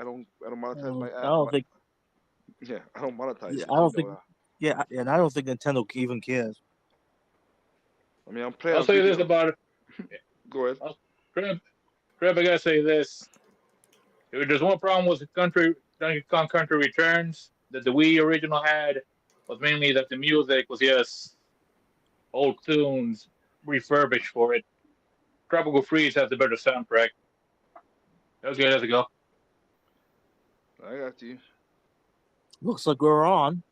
I don't monetize my I app. don't think. Yeah, I don't monetize Yeah, it. I You don't know think. that. Yeah, and I don't think Nintendo even cares. I mean, I'm playing I'll a say this video. about it. Go ahead. I'll, Crab, Crab, I gotta say this. If there's one problem with the country, Donkey Kong Country Returns that the Wii original had was mainly that the music was just old tunes refurbished for it. Tropical Freeze has the better soundtrack. Okay, let's go. I got you. Looks like we're on.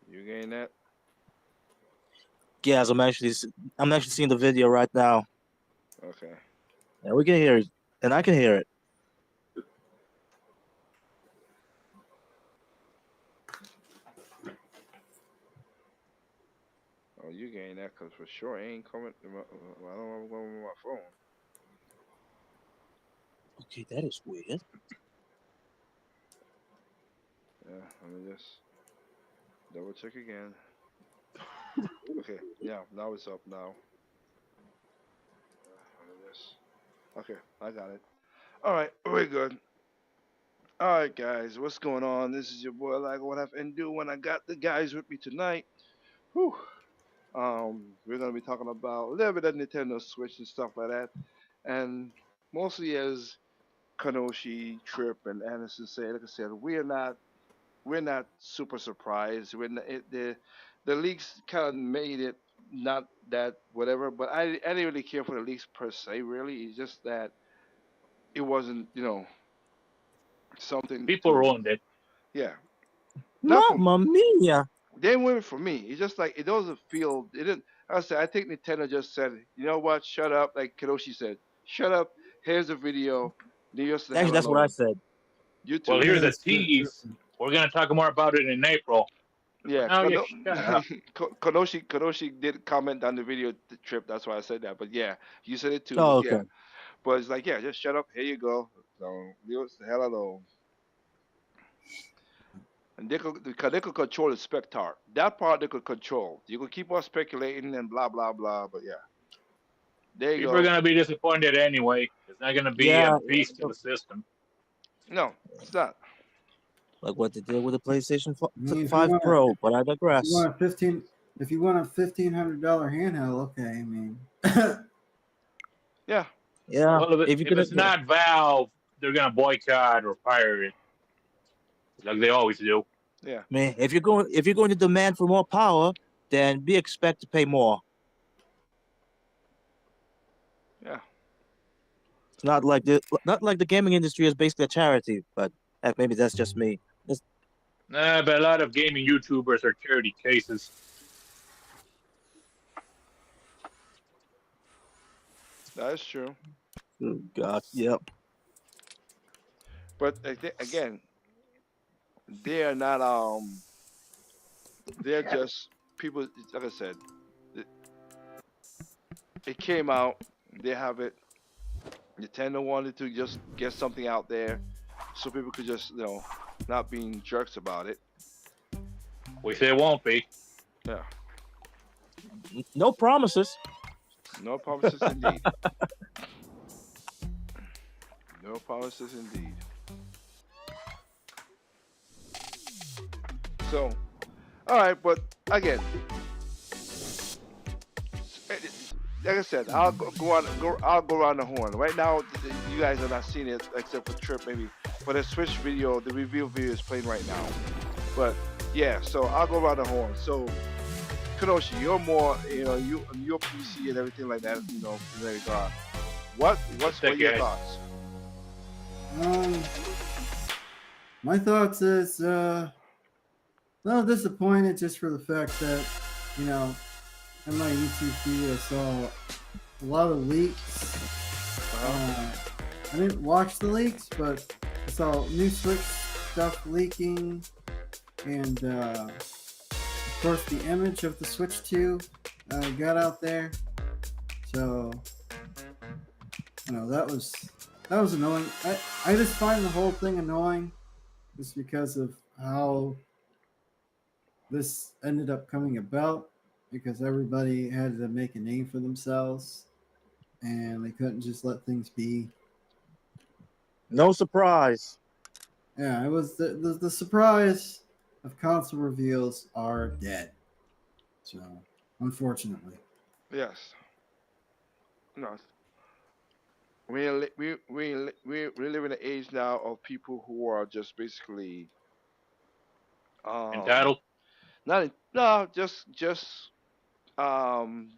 You getting that? Yes, I'm actually seeing the video right now, Okay. and we can hear it, and I can hear it. Oh, you getting that? Cause for sure it ain't coming. I don't know what's going on with my phone. Okay, that is weird. Yeah, let me just double check again. Okay, yeah, now it's up now. Let me just. Okay, I got it. All right, we're good. All right, guys, what's going on? This is your boy like what I've and do when I got the guys with me tonight. Whew. We're gonna be talking about a little bit of Nintendo Switch and stuff like that, and mostly as Kanoshi, Trip, and Anderson say, like I said, we're not super surprised. We're not, the leaks kind of made it not that whatever, but I didn't really care for the leaks per se. Really, it's just that it wasn't something People to ruined it. yeah. Not for Mamma mia! they went for me. It's just like it doesn't feel. It didn't. I said I think Nintendo just said, you know what? Shut up, like Kiroshi said. Shut up. Here's a video. Leave us the Actually, hell that's what I alone. said. You Well, too. here's a Yes, tease. We're gonna talk more about it in April. But for Yeah, now, you shut up. Konoshi did comment on the video trip. That's why I said that. But yeah, you said it too. Oh, But okay. yeah, but it's like yeah, just shut up. Here you go. So leave us the hell alone. And they could control the spectator. That part they could control. You could keep on speculating and blah blah blah. But yeah, there you People are go. gonna be disappointed anyway. It's not gonna be a Yeah, beast to the system. No, it's not. like what they did with the PlayStation I mean, 5 Pro, but I if you digress. want a $1,500 handheld, okay. I mean, Yeah, Yeah, Well, if you if could, it's not Valve, they're gonna boycott or pirate it like they always do. yeah, man, if you're going to demand for more power, then be expect to pay more. yeah. It's not like the gaming industry is basically a charity, but heck, maybe that's just me. It's, Nah, but a lot of gaming YouTubers are charity cases. That is true. oh God, yep. But again, they are not. They're just people. Like I said, it, it came out. They have it. Nintendo wanted to just get something out there, so people could just not being jerks about it. We say it won't be. Yeah, No promises. no promises indeed. No promises indeed. So, all right, but again, eh, like I said, I'll go around the horn. Right now, you guys are not seeing it except for Trip maybe. But the Switch video, the review video is playing right now. But yeah, so I'll go around the horn. So Kanoshi, you're more, your PC and everything like that, in that regard. What are your Okay. thoughts? um, my thoughts is a little disappointed just for the fact that, you know, in my YouTube feed I saw a lot of leaks. Uh-huh. I didn't watch the leaks, but I saw new Switch stuff leaking, and of course the image of the Switch 2 got out there. So that was annoying. I just find the whole thing annoying, just because of how this ended up coming about. Because everybody had to make a name for themselves, and they couldn't just let things be. No surprise. Yeah, it was the surprise of console reveals are dead. So, unfortunately. Yes. No. We live in an age now of people who are just basically Entitled. not in, no um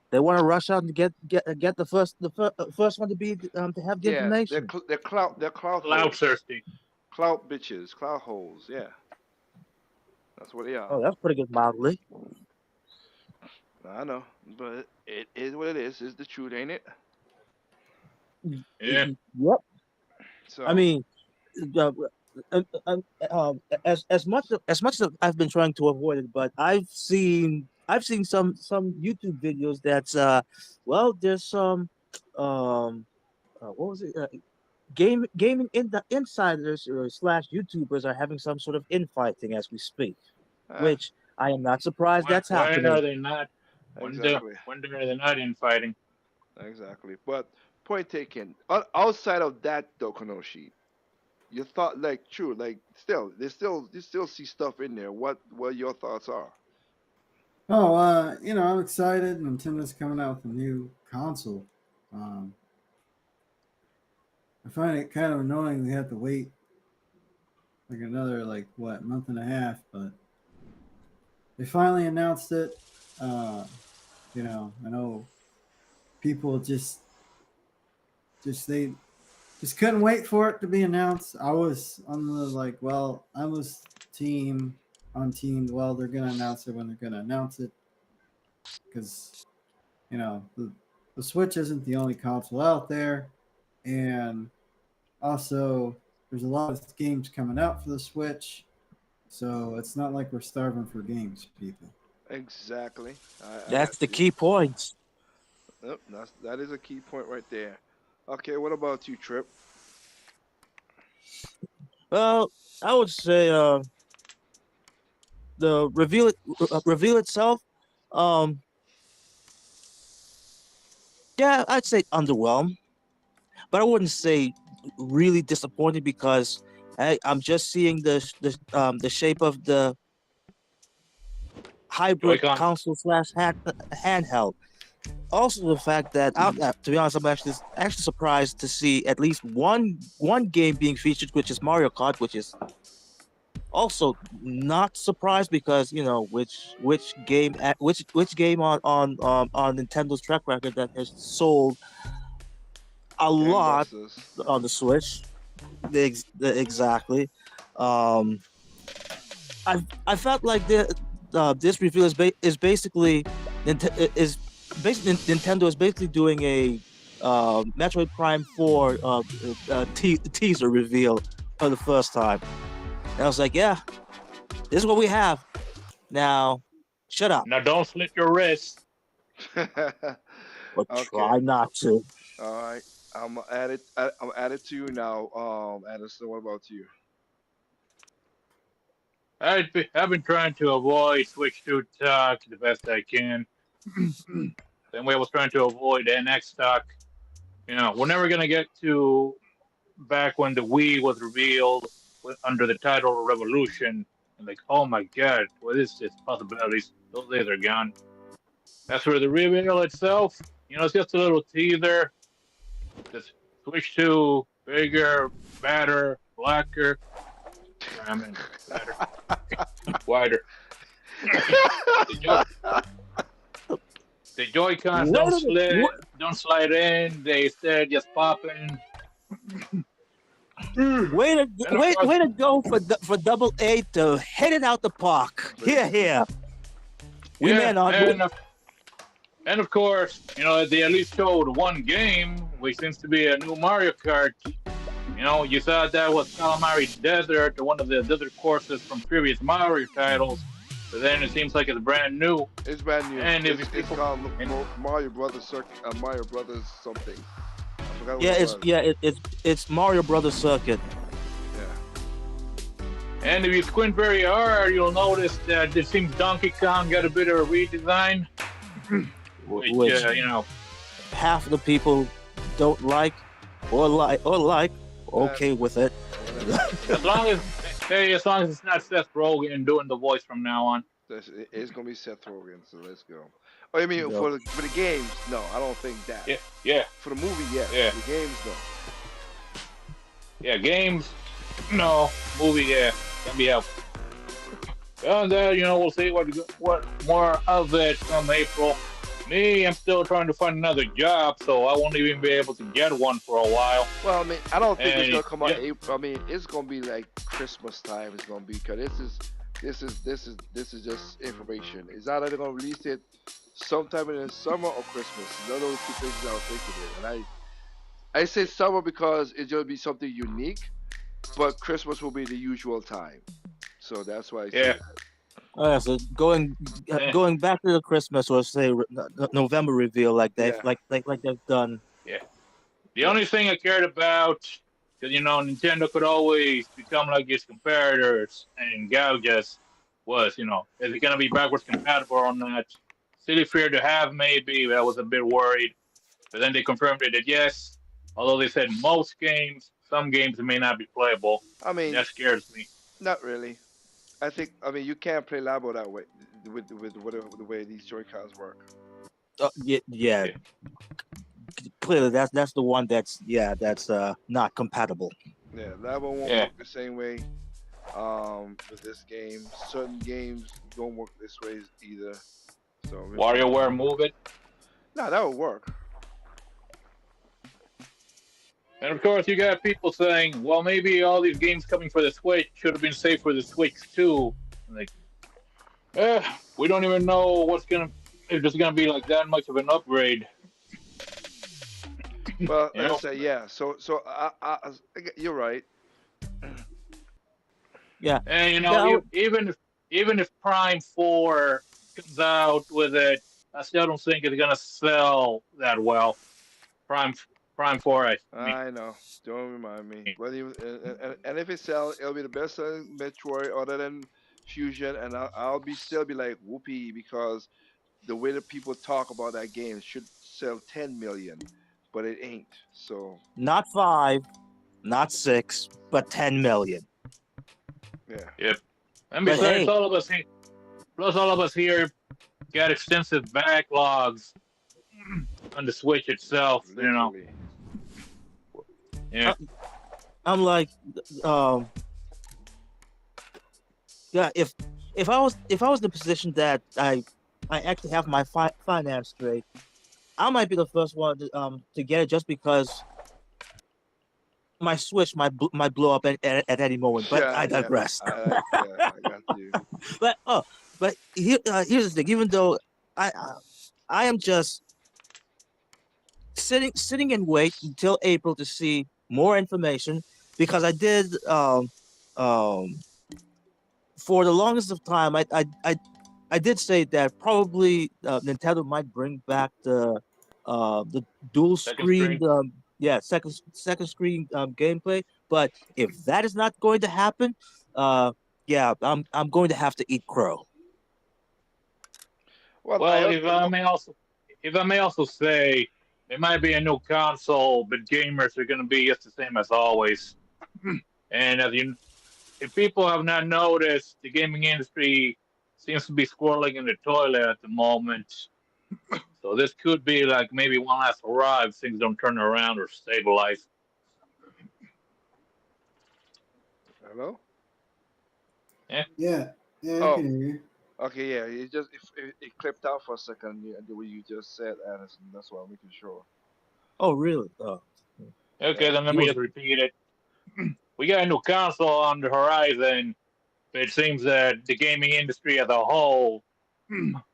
They want to rush out and get the first one to be to have the yeah information. they're clout Cloud hoes, thirsty. clout bitches, clout hoes. Yeah, that's what they are. Oh, that's pretty good, mildly. I know, but it is what it is. It's the truth, ain't it? Yeah. Yep. So I mean, uh, as much as I've been trying to avoid it, but I've seen some YouTube videos that's well, there's some what was it? Gaming in the insiders or slash YouTubers are having some sort of infighting as we speak, uh, which I am not surprised that's When happening. are they not? exactly, When are they not infighting? exactly. But point taken. Outside of that, though, Konoshi, you thought like true, like still, you still see stuff in there. What your thoughts are? Oh, I'm excited. Nintendo's coming out with a new console. Um, I find it kind of annoying we have to wait like another month and a half, but they finally announced it. I know people they just couldn't wait for it to be announced. I was on I was on team. Well, they're gonna announce it when they're gonna announce it, because the Switch isn't the only console out there, and also there's a lot of games coming out for the Switch, so it's not like we're starving for games, people. Exactly. I got That's the you. key point. Yep, that is a key point right there. Okay, what about you, Trip? Well, I would say the reveal itself, um, yeah, I'd say underwhelmed, but I wouldn't say really disappointed because I'm just seeing the shape of the hybrid Joy-Con. console slash handheld. Also, the fact that to be honest, I'm actually surprised to see at least one game being featured, which is Mario Kart, which is also not surprised because which game on Nintendo's track record that has sold a lot Gangbusters. on the Switch. Exactly. Um, I felt like this reveal is basically Nintendo is basically doing a Metroid Prime 4 teaser reveal for the first time. And I was like, yeah, this is what we have. Now, shut up. Now don't slit your wrist. But Okay. try not to. All right, I'm add it. I'm add it to you now. Addison, what about you? I've been trying to avoid Switch 2 talk the best I can. Same way I was trying to avoid NX talk. We're never gonna get to back when the Wii was revealed under the title Revolution, and like, oh my god, what is this possibilities? Those days are gone. As for the reveal itself, it's just a little teaser. Just Switch 2, bigger, better, blacker. I mean, better, wider. The Joy-Cons don't slide in. They instead just pop in. Way to go for Double A to hit it out the park. Here. We man on. And of course, they at least showed one game, which seems to be a new Mario Kart. You thought that was Calamari Desert, or one of the desert courses from previous Mario titles, but then it seems like it's brand new. It's brand new. And it's called Mario Brothers Circuit. Mario Brothers something. I forgot what it's Mario Brothers Circuit. Yeah. And if you squint very hard, you'll notice that it seems Donkey Kong got a bit of a redesign. Which half of the people don't like or like. okay with it. Whatever. As long as hey, as long as it's not Seth Rogen doing the voice from now on. It's gonna be Seth Rogen, so let's go. Oh, you mean No. for the games? No, I don't think that. Yeah, yeah, For the movie, yes. yeah, For the games, no. yeah. Games, no. Movie, yeah, can be helped. And then we'll see what more of it from April. Me, I'm still trying to find another job, so I won't even be able to get one for a while. Well, I mean, I don't think it's And gonna come out yeah, April. I mean, it's gonna be like Christmas time. It's gonna be because this is just information. It's either they're gonna release it sometime in the summer or Christmas. Those are the two places I was thinking it. And I say summer because it's gonna be something unique, but Christmas will be the usual time. So that's why I say yeah. that. So Eh, going back to the Christmas or say November reveal like Yeah, they've done. yeah. The yeah, only thing I cared about, because Nintendo could always become like its competitors and gouge us, was is it gonna be backwards compatible or not? Silly fear to have, maybe. But I was a bit worried, but then they confirmed it that yes. Although they said most games, some games may not be playable, I and mean, that scares me. not really. I mean you can't play Labo that way with the way these Joy Cons work. Yeah, Yeah, clearly that's the one that's not compatible. Yeah, Labo won't yeah. work the same way. With this game, certain games don't work this way either. So we'll see. WarioWare Move It, No, that would work. and of course you got people saying, well, maybe all these games coming for the Switch should have been saved for the Switch too. Like, we don't even know if there's gonna be like that much of an upgrade. Well, You like I know, said, yeah. So you're right. Yeah, and now even if Prime 4 comes out with it, I still don't think it's gonna sell that well. Prime Prime 4, I mean. I know. Don't remind me. Well, and if it sells, it'll be the best selling Metroid other than Fusion, and I'll be still be like whoopee because the way that people talk about that game should sell 10 million, but it ain't. So not 5, not 6, but 10 million. yeah, Yep. And But besides, hey, all of us here got extensive backlogs on the Switch itself. literally. Yeah. I'm like, um, yeah. If I was in the position that I actually have my finance straight, I might be the first one to get it just because my Switch might blow up at any moment. But Yeah, I yeah. digress. Yeah, I got you. But here's the thing. Even though I I, I am just sitting and wait until April to see more information because I did um for the longest of time I did say that probably Nintendo might bring back the dual Second screen screen. second screen gameplay, but if that is not going to happen, uh yeah, I'm going to have to eat crow. Well, I Well, also if I may also say, it might be a new console, but gamers are going to be just the same as always. And if people have not noticed, the gaming industry seems to be squirreling in the toilet at the moment. So this could be like maybe one last hurrah if things don't turn around or stabilize. hello. Yeah. Yeah, yeah, I Oh, can hear you. okay, yeah. It clipped out for a second. Yeah, the way you just said, Anderson. That's why I'm making sure. Oh really? Okay, Yeah. then let He me was just repeat it. We got a new console on the horizon, but it seems that the gaming industry as a whole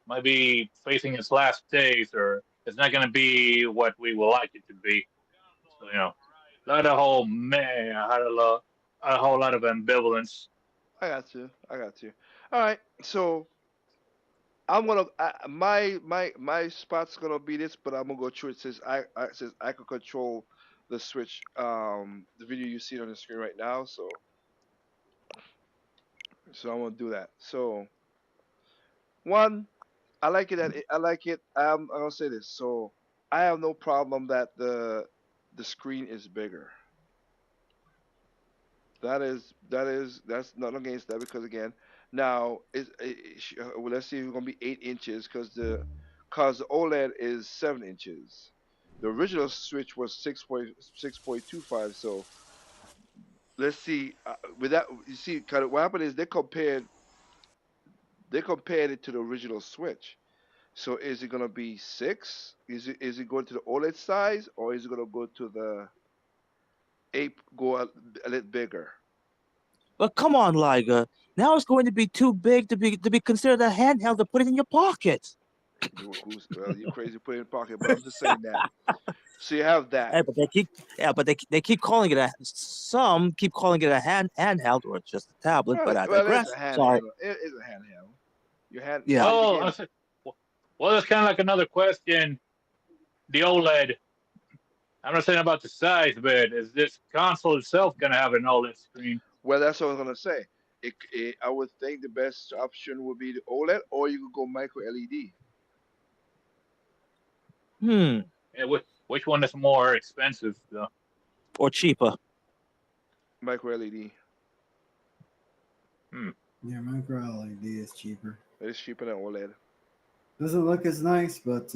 might be facing its last days, or it's not going to be what we would like it to be. So, not a whole man, I had a whole lot of ambivalence. I got you. I got you. All right. So I'm gonna my spot's gonna be this, but I'm gonna go through it. Says I could control the switch. The video you see on the screen right now. So I'm gonna do that. So one, I like it. I like it. I'm gonna say this. So I have no problem that the screen is bigger. That's not against that because again, now well, let's see if it's gonna be 8 inches because the OLED is 7 inches. The original Switch was 6.25. So let's see. With that, you see, kind of what happened is they compared it to the original Switch. So is it gonna be six? Is it going to the OLED size or is it gonna go to the ape go a little bigger? But come on, Liger. Now it's going to be too big to be considered a handheld to put it in your pocket. Well, you're crazy put it in your pocket, but I'm just saying that. So you have that. Hey, but they keep calling it a. Some keep calling it a handheld or just a tablet. But I Well, it's digress. a Sorry. handheld. It is a handheld. Your hand. Yeah. Oh, I said, well, that's kind of like another question. The OLED. I'm not saying about the size, but is this console itself going to have an OLED screen? Well, that's what I was gonna say. I would think the best option would be the OLED, or you could go micro LED. Hmm. Yeah, which one is more expensive, though? Or cheaper. Micro LED. Yeah, micro LED is cheaper. It's cheaper than OLED. Doesn't look as nice, but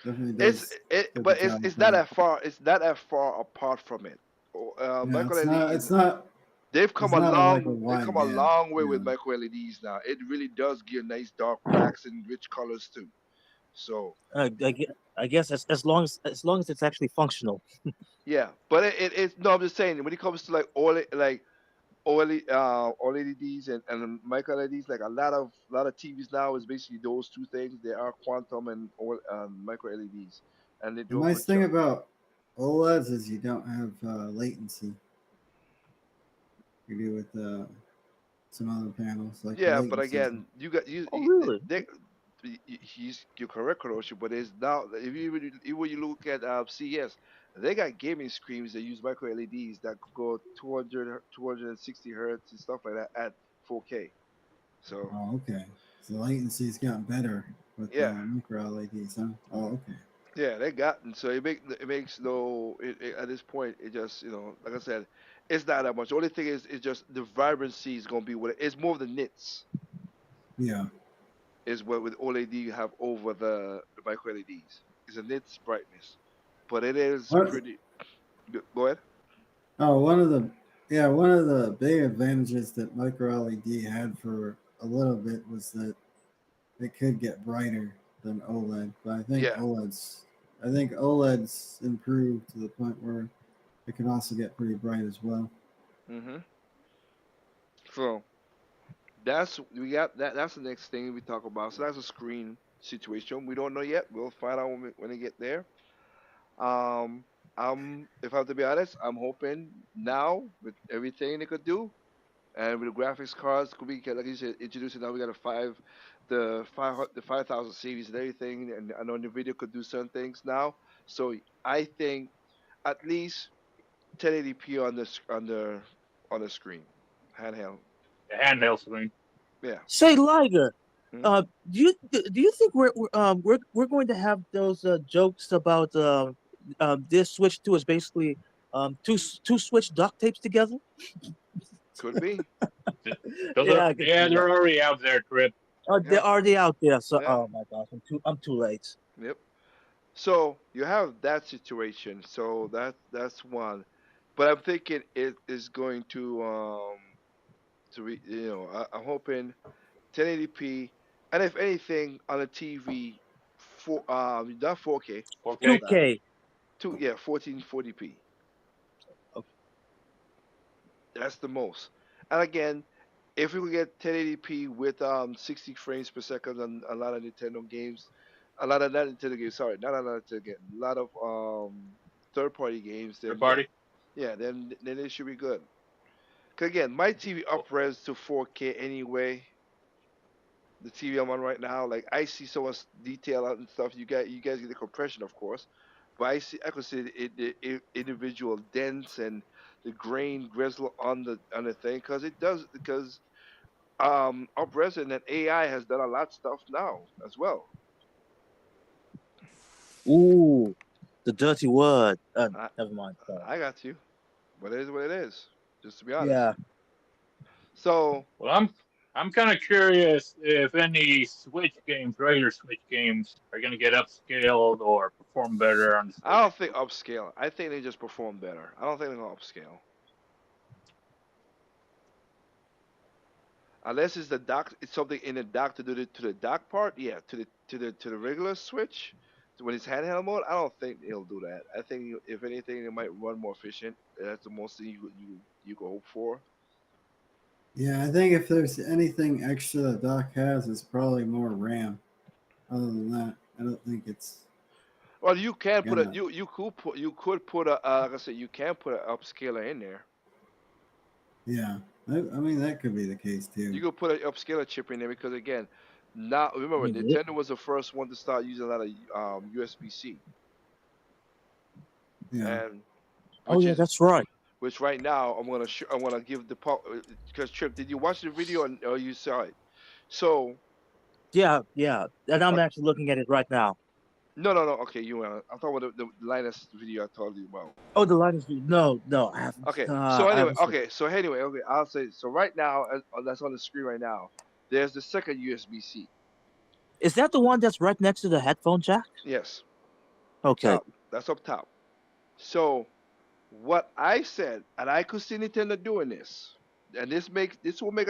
definitely does. get But the job it's not done. that far. It's not that far apart from it. Yeah, Micro it's LED not. is It's not. they've come It's a not a, like a long they've wide come a band. long way with Yeah. micro LEDs now. It really does give nice dark blacks and rich colors too. So I guess as long as it's actually functional. yeah, but it's no. I'm just saying when it comes to like OLEDs and micro LEDs, like a lot of TVs now is basically those two things. They are quantum and micro LEDs, and they The do a nice good thing job. about OLEDs is you don't have latency. You do with some other panels, like the Yeah, but latency. again, you got Oh, really? you're correct, Kuroshi, but it's now if when you look at CES, they got gaming screens that use micro LEDs that could go 260 hertz and stuff like that at 4K. So Oh, okay. So the latency's gotten better with yeah, micro LEDs, huh? Oh, okay. yeah, they got and so it makes no at this point it just like I said, it's not that much. The only thing is it's just the vibrancy is gonna be what it's more of the nits Yeah. is what with OLED you have over the micro LEDs. It's a nits brightness, but it is What? pretty. Go ahead. Oh, one of the big advantages that micro LED had for a little bit was that it could get brighter than OLED. But Yeah. I think OLED's improved to the point where it can also get pretty bright as well. Mhm. So that's we got that. That's the next thing we talk about. So that's a screen situation. We don't know yet. We'll find out when we get there. Um, if I have to be honest, I'm hoping now with everything they could do and with the graphics cards, could be like you said, introducing now we got the 5,000 series and everything, and I know Nvidia could do certain things now. So I think at least 1080p on the screen, handheld. The handheld screen. Yeah. Say, Liger. Hmm? Do you think we're going to have those jokes about this Switch 2 is basically two Switch duct tapes together? Could be. Those are Yeah, I can see that. they're already out there, Trip. They're Yeah. already out there. So, Yeah. oh my gosh, I'm too late. Yep. So you have that situation. So that's one. But I'm thinking it is going I'm hoping 1080p, and if anything on a TV, not 4K, forget 4K. that. 2K. 1440p. Okay. That's the most. And again, if we could get 1080p with 60 frames per second on a lot of Nintendo games, a lot of not Nintendo games, sorry, not a lot of Nintendo games, a lot of third party games, Third then yeah, party. yeah, then it should be good. 'Cause again, my TV upres to 4K anyway. The TV I'm on right now, like I see so much detail out and stuff. You guys get the compression, of course, but I could see the individual dents and the grain grizzle on the thing because upres and that AI has done a lot of stuff now as well. Ooh, the dirty word. I Never mind. Sorry. I got you, but it is what it is. Just to be honest. Yeah. So Well, I'm kind of curious if any Switch games, regular Switch games, are going to get upscaled or perform better on the I Switch. don't think upscale. I think they just perform better. I don't think they're gonna upscale. Unless it's the dock, it's something in the dock to the dock part. Yeah, to the regular Switch. When it's handheld mode, I don't think it'll do that. I think if anything, it might run more efficient. That's the most thing you could hope for. Yeah, I think if there's anything extra that Doc has, it's probably more RAM. Other than that, I don't think it's Well, you can put a gonna. you could put a like I said, you can put an upscaler in there. Yeah, I mean that could be the case You too. could put an upscaler chip in there because again, now remember You know, Nintendo was the first one to start using a lot of USB-C, Yeah. and oh which yeah, is that's right. which right now I'm gonna give the because Trip, did you watch the video or you saw it? So Yeah, yeah. And I'm uh, actually looking at it right now. no, okay, you I'm talking about the Linus video I told you about. Oh, the line is no, no. Okay, so I anyway, haven't seen. okay, I'll say so right now that's on the screen right now. There's the second USB-C. Is that the one that's right next to the headphone jack? Yes, up Okay. top. That's up top. So what I said, and I could see Nintendo doing this, and this will make this will be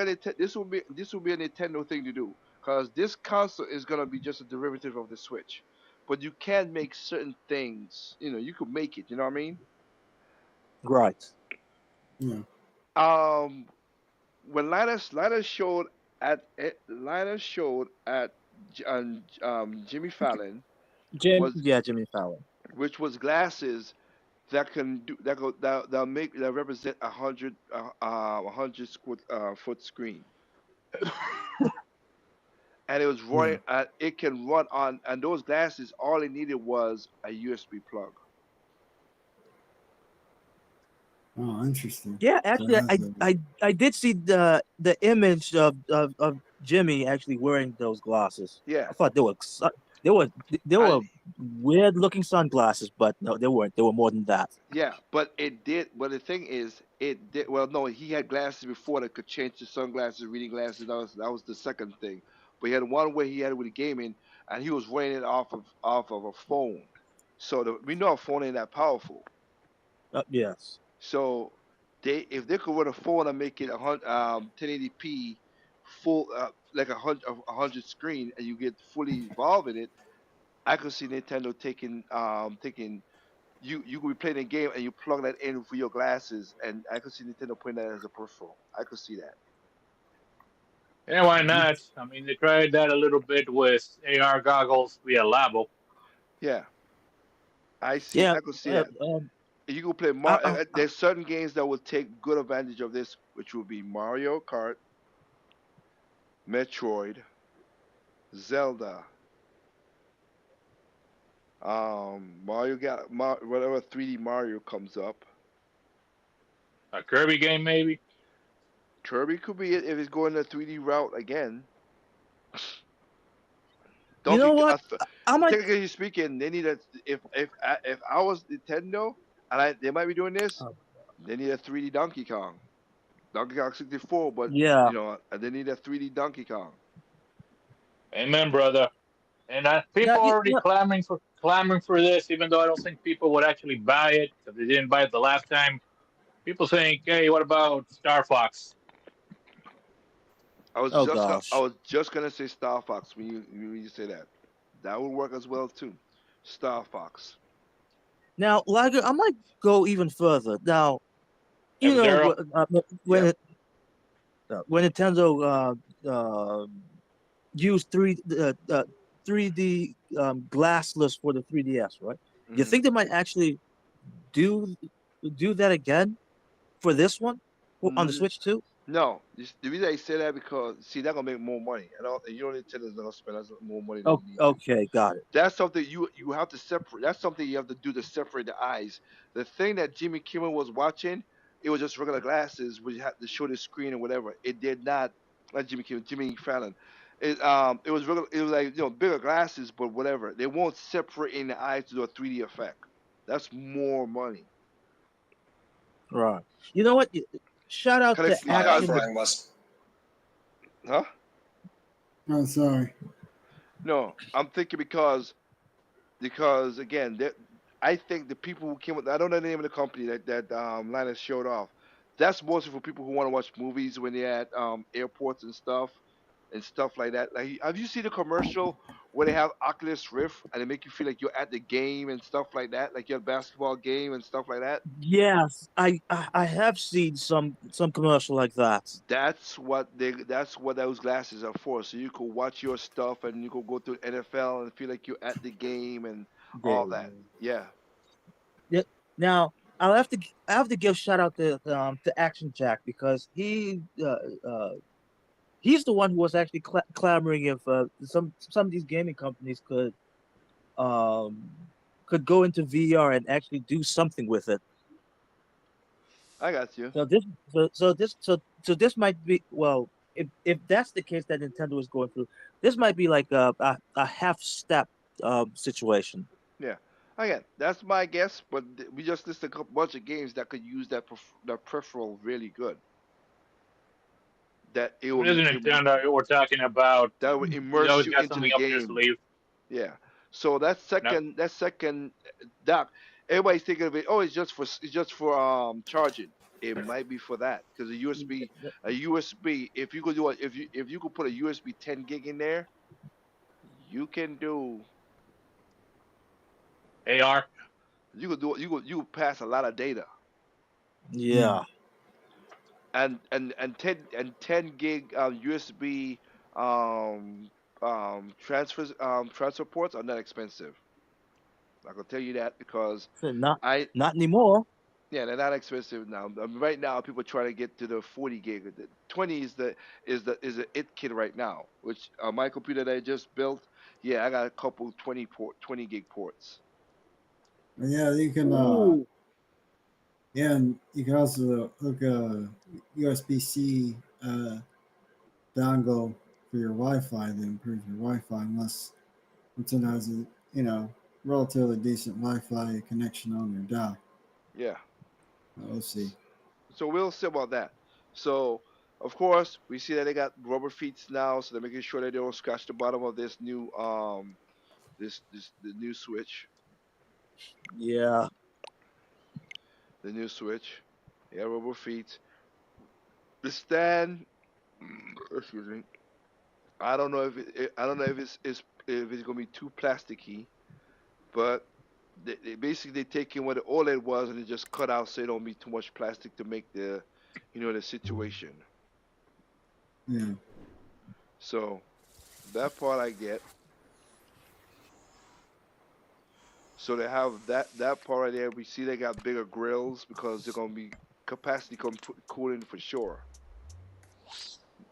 a Nintendo thing to do, because this console is gonna be just a derivative of the Switch, but you can make certain things. You could make it. You know what I mean? Right. Yeah. Um, when Linus showed at Jimmy Fallon was Jimmy Fallon. which was glasses that can do that represent 100 foot screen, and it was Yeah. running. It can run on, and those glasses all it needed was a USB plug. Oh, interesting. Yeah, So actually, that's a, I did see the image of Jimmy actually wearing those glasses. Yeah, I thought they were they and were weird looking sunglasses, but no, they weren't. They were more than that. yeah, but it did. But the thing is, it did. Well, no, he had glasses before that could change to sunglasses, reading glasses. That was the second thing. But he had one where he had it with the gaming, and he was running it off of a phone. So we know a phone ain't that powerful. Yes. So if they could run a phone and make it 1080p full, like a hundred screen, and you get fully involved in it, I could see Nintendo taking you could be playing a game and you plug that in for your glasses, and I could see Nintendo putting that as a peripheral. I could see that. Yeah, why not? I mean, they tried that a little bit with AR goggles via Labo. Yeah, Yeah. I could see Uh, that. um, You could play there's certain games that will take good advantage of this, which will be Mario Kart, Metroid, Zelda, Mario got whatever 3D Mario comes up. A Kirby game, maybe? Kirby could be it if it's going the 3D route again. you know Donkey, what? I might. technically speaking, they need a if I was Nintendo and they might be doing this, Oh, they need a 3D Donkey Kong 64, but yeah. they need a 3D Donkey Kong. Amen, brother. And Now, people are already clamoring for this, even though I don't think people would actually buy it because they didn't buy it the last time. People saying, "Hey, what about Star Fox?" oh I gosh. was just gonna say Star Fox when you say that. That would work as well too. Star Fox. Now, Liger, I might go even further. Now, you F know, Zero. when Yep. when Nintendo used 3D glassless for the 3DS, right? You Hmm. think they might actually do do that again for this one on the Switch too? No, the reason I say that because see they're gonna make more money, and you don't Nintendo's not gonna spend more money than Oh, you need to. okay, got it. That's something you have to separate. That's something you have to do to separate the eyes. The thing that Jimmy Kimmel was watching, it was just regular glasses where you had to show the screen or whatever. It did not Jimmy Kimmel, Jimmy Fallon. It was regular. It was like bigger glasses, but whatever. They won't separate in the eyes to do a 3D effect. That's more money. Right. You know what? shout out to Collecting My cards. Action. offering was Huh? Oh, sorry. No, I'm thinking because again, I think the people who came with, I don't know the name of the company that Linus showed off. That's mostly for people who want to watch movies when they're at airports and stuff like that. Like, have you seen the commercial where they have Oculus Rift and they make you feel like you're at the game and stuff like that, like you're at a basketball game and stuff like that? Yes, I have seen some commercial like that. That's what those glasses are for. So you could watch your stuff and you could go to NFL and feel like you're at the game and all that. Yeah. Yeah. Now I have to give shout out to Action Jack because he's the one who was actually clamoring if some of these gaming companies um could go into VR and actually do something with it. I got you. So this might be, well, if that's the case that Nintendo is going through, this might be like a half step situation. Yeah. Again, that's my guess, but we just listed a bunch of games that could use that peripheral really good. That it will It isn't Nintendo. We're talking about. that would They immerse always you got into something the up their game. sleeve. Yeah. So that second dock, everybody's thinking of it. Oh, it's just for charging. It might be for that because a USB. If you could do it, if you could put a USB 10 gig in there, you can do. AR. You could do it. You could pass a lot of data. Yeah. And 10 gig USB transfer ports are not expensive. I can tell you that because So not I not anymore. yeah, they're not expensive now. Right now, people trying to get to the 40 gig. The 20 is the it kit right now. Which my computer that I just built, yeah, I got a couple 20 gig ports. And yeah, you can. Ooh. Yeah, and you can also hook a USB-C dongle for your Wi-Fi to improve your Wi-Fi, unless Nintendo has a relatively decent Wi-Fi connection on their dock. Yeah. We'll see. So we'll see about that. So of course we see that they got rubber feet now, so they're making sure that they don't scratch the bottom of this new the new Switch. Yeah. The new Switch. Yeah, rubber feet. The stand. Excuse me. I don't know I don't know if it's gonna be too plasticky, but they basically taking what the OLED was and they just cut out so it don't be too much plastic to make the situation. Yeah. So that part I get. So they have that part right there. We see they got bigger grills because they're gonna be capacity cooling for sure.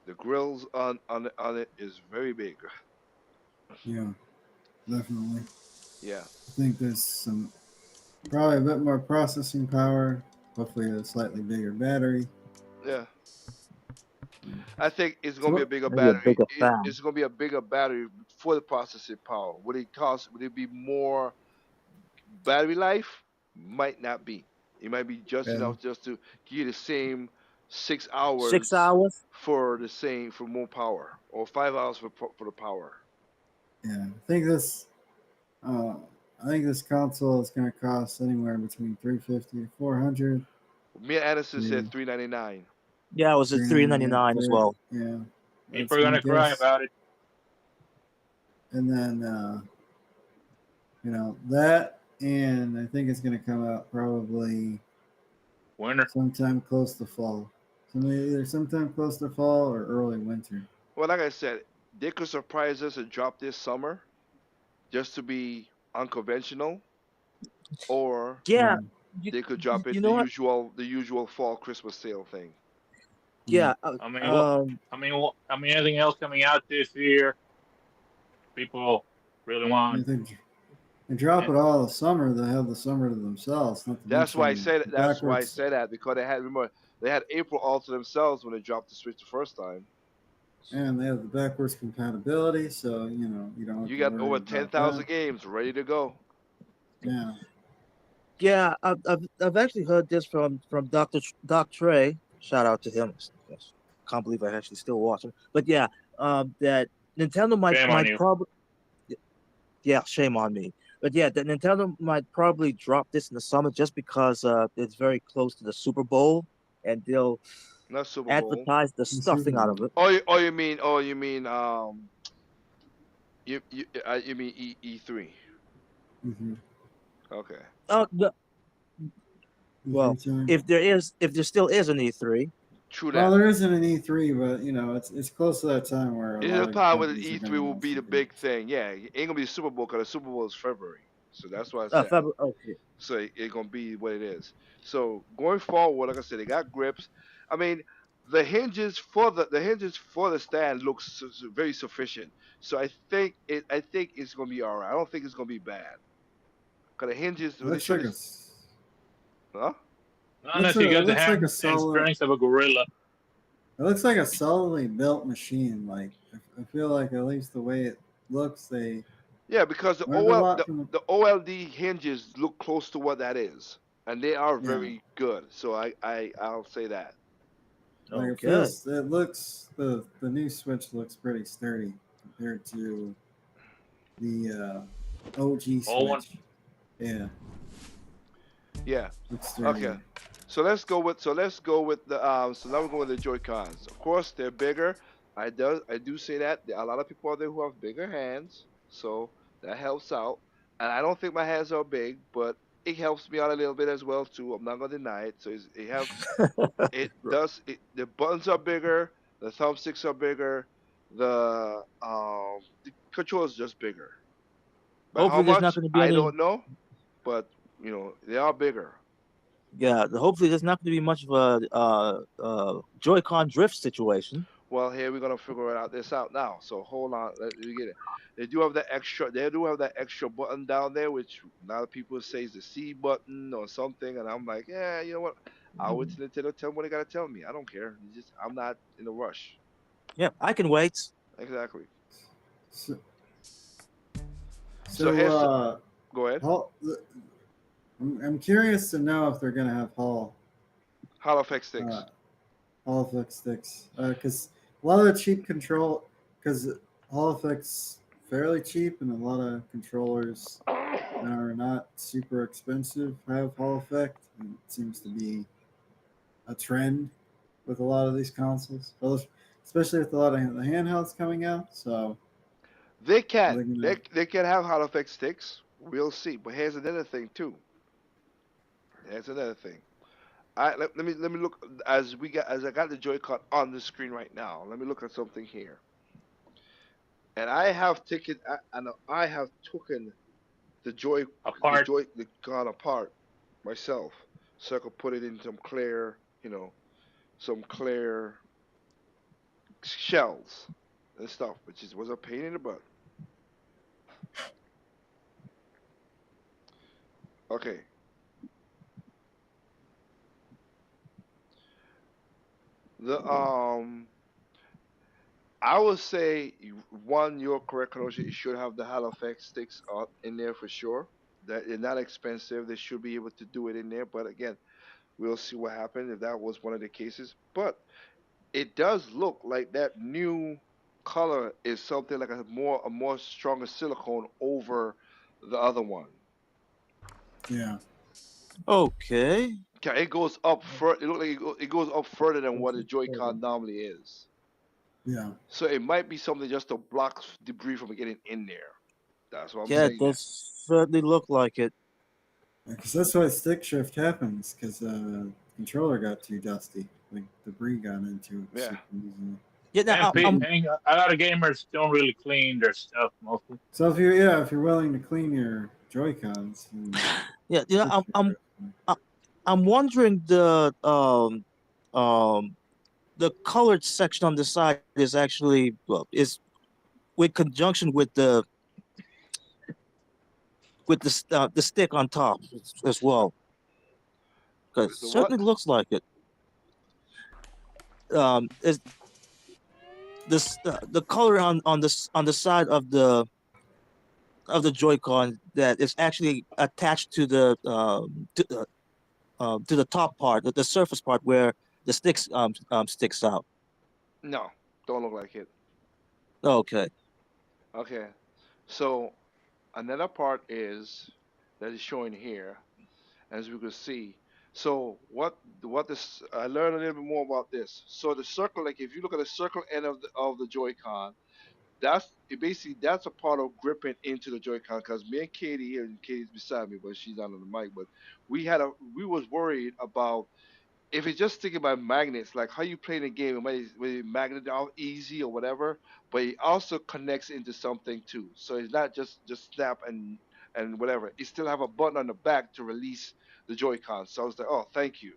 The grills on it is very big. Yeah, definitely. Yeah. I think there's probably a bit more processing power. Hopefully, a slightly bigger battery. Yeah. I think it's gonna be a bigger Maybe a battery. bigger fan. It's gonna be a bigger battery for the processing power. Would it cost? Would it be more battery life? Might not be. It might be just Yeah. enough just to give you the same 6 hours 6 hours. for more power, or 5 hours for the power. Yeah, I think this console is going to cost anywhere between 350 to 400. Me and Anderson Yeah. said 399. Yeah, it was at $399 as well. Yeah. that's People are my gonna cry guess. about it. And then, that, and I think it's going to come out probably Winter. sometime close to fall. So either sometime close to fall or early winter. Well, like I said, they could surprise us and drop this summer, just to be unconventional, or Yeah. they could drop it You know what? the usual fall Christmas sale thing. Yeah. I mean, anything else coming out this year? People really I want. think they drop it all the summer. They have the summer to themselves. Not to That's why I mention said that's why I backwards- said that because they had April all to themselves when they dropped the Switch the first time. And they have the backwards compatibility, so you don't. Have You to got worry over about 10,000 that. games ready to go. Yeah. Yeah, I've actually heard this from Doc Trey. Shout out to him. Yes. Can't believe I actually still watch him. But yeah, that Nintendo Shame on you. probably, yeah, shame on me. But yeah, that Nintendo might probably drop this in the summer just because it's very close to the Super Bowl, and they'll Not Super Bowl. advertise the stuffing out of it. You mean you mean E3? Mm-hmm. Okay. Well, if there still is an E3, True Well, that. there isn't an E3, but you know, it's close to that time where a Yeah, lot the of part with companies are E3 gonna will announce be the something. big thing. Yeah, it ain't gonna be the Super Bowl because the Super Bowl is February, so that's why I said. February. Okay. So it's gonna be what it is. So going forward, like I said, they got grips. I mean, the hinges for the stand looks very sufficient. So I think it's gonna be all right. I don't think it's gonna be bad. Cause the hinges, It what they looks should like a, is, huh? Not unless you it got the looks like a hand and solid. strength of a gorilla. It looks like a solidly built machine. Like I feel like at least the way it looks, they Yeah, because learned a lot from the OLD hinges look close to what that is, and they are Yeah. very good. So I'll say that. Like Okay. it looks the new Switch looks pretty sturdy compared to the OG Old one. Switch. Yeah, Yeah. looks sturdy. Okay. So let's go with the so now we're going with the Joy Cons. Of course, they're bigger. I do say that there are a lot of people out there who have bigger hands, so that helps out. And I don't think my hands are big, but it helps me out a little bit as well too. I'm not gonna deny it. So it helps. It does. The buttons are bigger. The thumbsticks are bigger. The control is just bigger. But how Hopefully, there's not much going to be I any. don't know. But they are bigger. Yeah, hopefully there's not going to be much of a Joy-Con drift situation. Well, here we're gonna figure this out now. So hold on, let me get it. They do have that extra. They do have that extra button down there, which a lot of people say is the C button or something. And I'm like, yeah, you know what? I'll wait till Nintendo tell me what they gotta tell me. I don't care. I'm not in a rush. Yeah, I can wait. Exactly. So, So here's so go ahead. I'm curious to know if they're gonna have Hall effect sticks. Hall effect sticks, because a lot of the cheap control, because Hall effects fairly cheap, and a lot of controllers are not super expensive have Hall effect, and it seems to be a trend with a lot of these consoles, especially with a lot of the handhelds coming out. So They Are can. they gonna- They can have Hall effect sticks. We'll see. But here's another thing too. Here's another thing. Let me look as I got the Joy-Con on the screen right now. Let me look at something here. And I have taken the Apart. Joy-Con apart myself, so I could put it in some clear shells and stuff, which was a pain in the butt. Okay. The I would say one, you're correct, Kanoshi. You should have the Halifax sticks in there for sure. That they're not expensive. They should be able to do it in there. But again, we'll see what happens if that was one of the cases. But it does look like that new color is something like a more stronger silicone over the other one. yeah, Okay. Okay, it goes up further. It look like it goes up further than what a Joy-Con normally is. yeah. So it might be something just to block debris from getting in there. That's what I'm Yeah, it saying. does certainly look like it. Because that's why stick shift happens, because controller got too dusty, like debris got into it. Yeah. super easily. Yeah, now, And a lot of gamers don't really clean their stuff mostly. So if you're willing to clean your Joy Cons, yeah, I'm wondering the colored section on the side is actually is with conjunction with the stick on top as well, because With the certainly what? looks like it. Is this the color on the side of the Joy-Con that is actually attached to the top part, the surface part where the sticks out. No, don't look like it. Okay. Okay. So another part is that is showing here, as we can see. So what this I learned a little bit more about this. So the circle, like if you look at the circle end of the Joy-Con, that's it basically that's a part of gripping into the Joy-Con because me and Katie here, and Katie's beside me, but she's not on the mic. But we was worried about if it's just thinking about magnets, like how you play the game, it might magnet out easy or whatever, but it also connects into something too. So it's not just snap and whatever. It still have a button on the back to release the Joy-Con. So I was like, oh, thank you.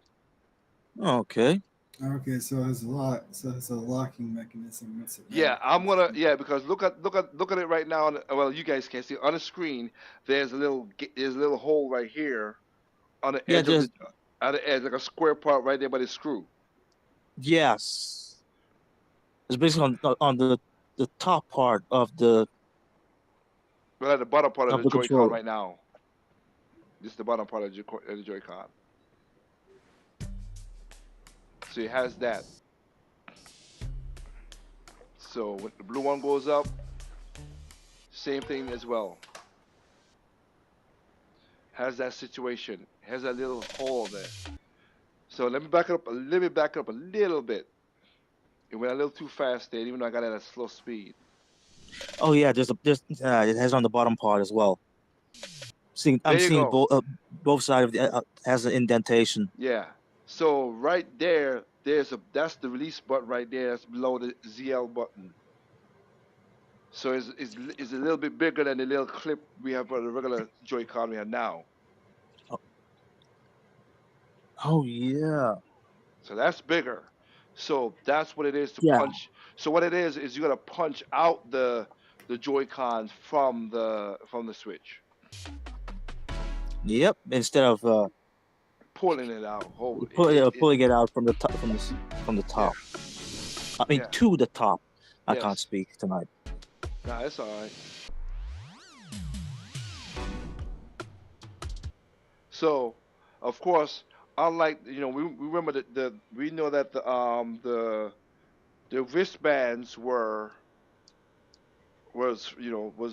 Okay. Okay, so it has a lot. So it's a locking mechanism. What's it? Yeah, I'm gonna because look at it right now. Well, you guys can't see on the screen. There's a little hole right here on the Yeah. edge of Just the on the edge, like a square part right there by the screw. yes. It's basically on the top part Well, at the bottom part of of the the Joy-Con controller. right now. This is the bottom part of the Joy-Con. So it has that. So when the blue one goes up, same thing as well. Has that situation. Has that little hole there. So let me back it up a little bit. Back it up a little bit. It went a little too fast there, even though I got it at a slow speed. Oh yeah. It has on the bottom part as well. I'm There you seeing go. both sides of the has an indentation. Yeah. So right there, that's the release button right there. That's below the ZL button. So it's a little bit bigger than the little clip we have for the regular Joy-Con we have now. Oh yeah. So that's bigger. So that's what it is to Yeah. punch. So what it is you gotta punch out the Joy-Cons from the Switch, Yep. Instead of pulling it out. Oh, it pulling it out from the top from the yeah top. I mean yeah to the top. I can't yes. speak tonight. Nah, it's all right. So of course, unlike we remember that we know that the wristbands was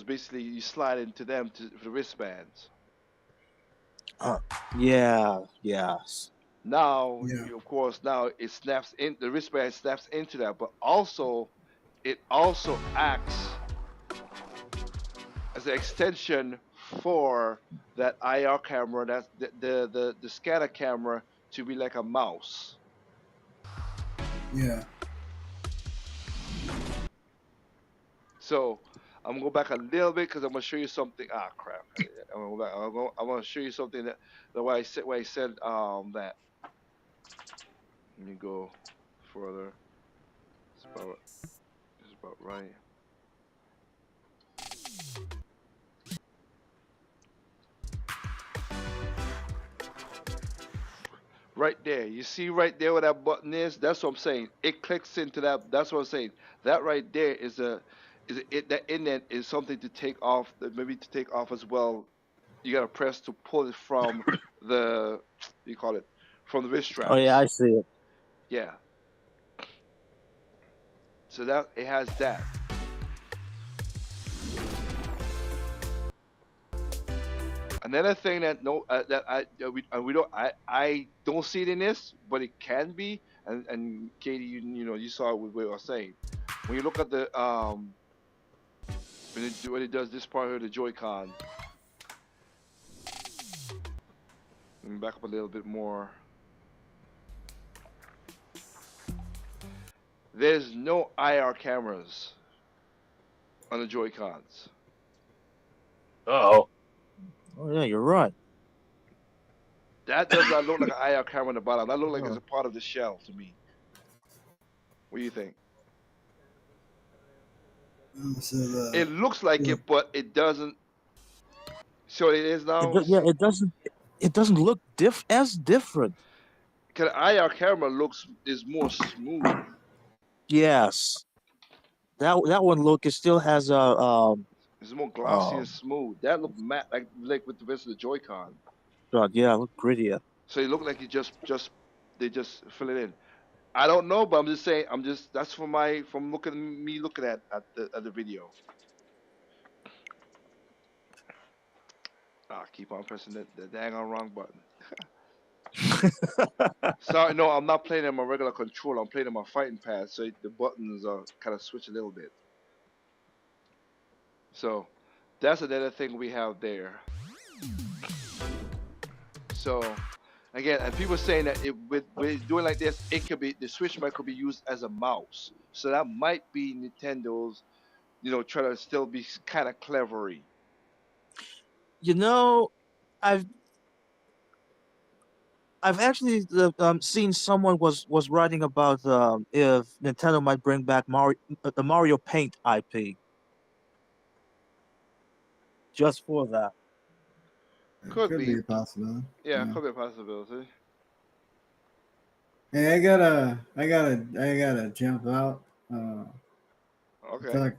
basically you slide into them for the wristbands. Uh, yeah. Yes. Now, Yeah. of course, now it snaps in the wristband snaps into that, but also it also acts as an extension for that IR camera, that's the scanner camera to be like a mouse. Yeah. So I'm gonna go back a little bit because I'm gonna show you something. Ah, crap! I'm gonna go back. I'm gonna show you something that the way I said that. Let me go further. It's about right. Right there. You see right there where that button is? That's what I'm saying. It clicks into that. That's what I'm saying. That right there that indent is something to take off, maybe to take off as well. You gotta press to pull it from the you call it from the wrist Oh yeah, I straps. see it. Yeah. So that it has that. Another thing that no that I that we don't I don't see it in this, but it can be. And Katie, you saw it with what I was saying. When you look at the when it does this part of the Joy-Con, let me back up a little bit more. There's no IR cameras on the Joy-Cons. Oh, Oh yeah, you're right. That does not look like an IR camera on the bottom. That looks like it's Oh. a part of the shell to me. What do you think? So It looks like yeah. it, but it doesn't. So it is now. Yeah, it doesn't look different. Cause IR camera is more smooth. Yes. That one look it still has a It's more glossy and um smooth. That look matte like with the rest of the Joy-Con. God, yeah, look prettier. So it looked like you just they just fill it in. I don't know, but I'm just saying. I'm just that's from looking at the video. Ah, keep on pressing the dang on wrong button. Sorry, no, I'm not playing on my regular controller. I'm playing on my fighting pad, so the buttons are kind of switch a little bit. So that's another thing we have there. So again, and people saying that with doing like this, it could be the Switch mic could be used as a mouse. So that might be Nintendo's, trying to still be kind of clevery. You know, I've I've actually seen someone was writing about if Nintendo might bring back the Mario Paint IP just for that. It Could could be, be a possibility. yeah, Yeah. could be a possibility. Hey, I gotta jump out. Okay. Talk.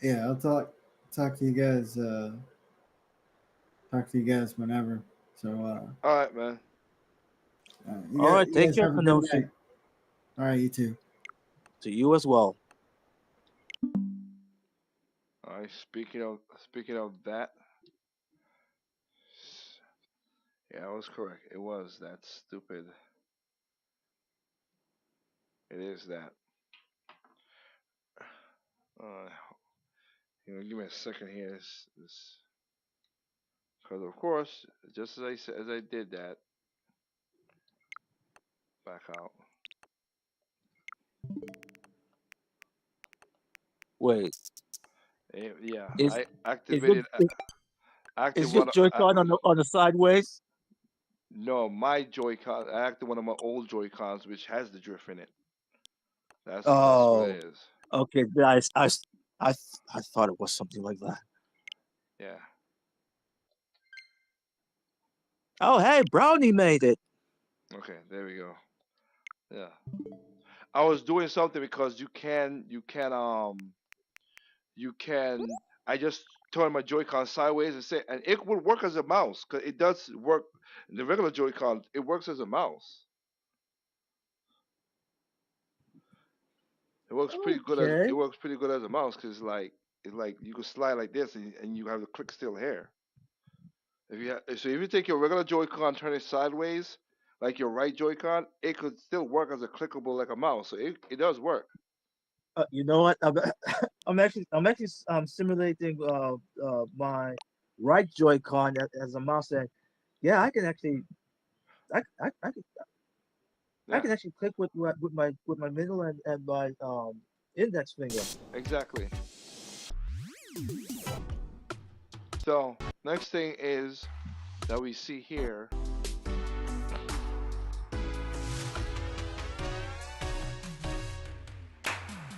Yeah, I'll talk to you guys. Talk to you guys whenever. So, All right, man. All right, you take guys care, have a good Kenoshi. night. All right, you too. To you as well. All right. Speaking of that, yeah, I was correct. It was that stupid. It is that. Uh, give me a second here. Because of course, just as I said, as I did that, back out. Wait, Yeah, is I is your activated. is Active your one. Joy-Con on the sideways? No, my Joy-Con. I acted one of my old Joy-Cons, which has the drift in it. That's what Oh, it is. okay, guys. I I thought it was something like that. Yeah. Oh, hey, Brownie made it. Okay. There we go. Yeah. I was doing something because you can. I just turned my Joy-Con sideways and it would work as a mouse because it does work. The regular Joy-Con, it works as a mouse. It Okay. works pretty good as a mouse because it's like you can slide like this and you have the click still here. If you take your regular Joy-Con, turn it sideways, like your right Joy-Con, it could still work as a clickable like a mouse. So it does work. You know what? I'm actually simulating my right Joy-Con as a mouse, and yeah, I can actually I I, I can I Yeah, can actually click with my middle and my index finger. exactly. So next thing is that we see here.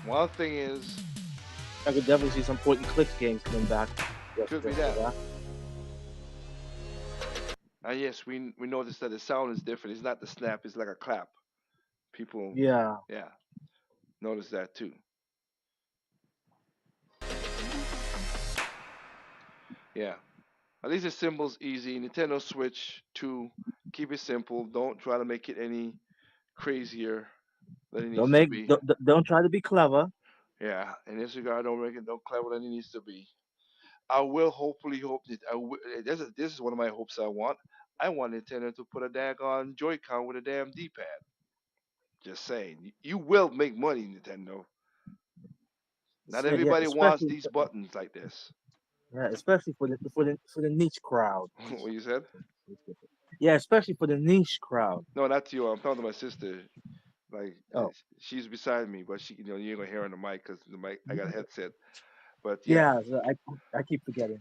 One thing is I could definitely see some point and click games coming back could be just for that. that. And yes, we noticed that the sound is different. It's not the snap. It's like a clap. People, Yeah. yeah, notice that too. Yeah. At least the symbol's easy. Nintendo Switch 2, keep it simple. Don't try to make it any crazier than it Don't needs to make be. don't try to be clever. Yeah, in this regard, don't make it don't clever than it needs to be. I will hopefully hope that this is one of my hopes I want. I want Nintendo to put a daggone Joy-Con with a damn D-pad. Just saying, you will make money, Nintendo. Not Yeah, everybody wants especially these buttons like this. yeah, especially for the niche crowd. What you said? Yeah, especially for the niche crowd. No, not to you. I'm talking to my sister. Like Oh, she's beside me, but you ain't gonna hear her on the mic because the mic I got a headset. But yeah, yeah. So I keep forgetting.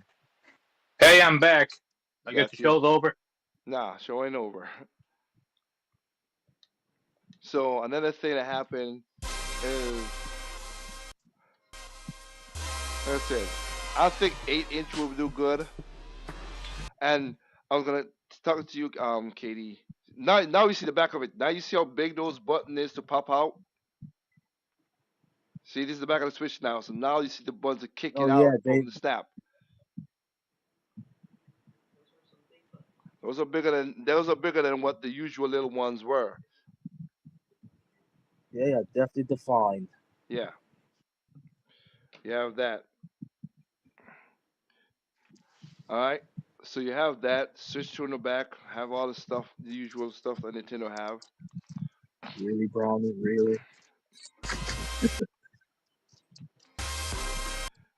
Hey, I'm back. I guess the got you. show's over. Nah, show ain't over. So another thing that happened is, like I said, I think 8-inch will do good. And I was gonna talk to you, Katie. Now you see the back of it. Now you see how big those button is to pop out. See, this is the back of the Switch now. So now you see the buttons are Oh kicking yeah, out they from the snap. Those are bigger than what the usual little ones were. Yeah, definitely defined. Yeah, you have that. All right. So you have that. Switch to in the back. Have all the stuff, the usual stuff that Nintendo have. Really, Brownie, really.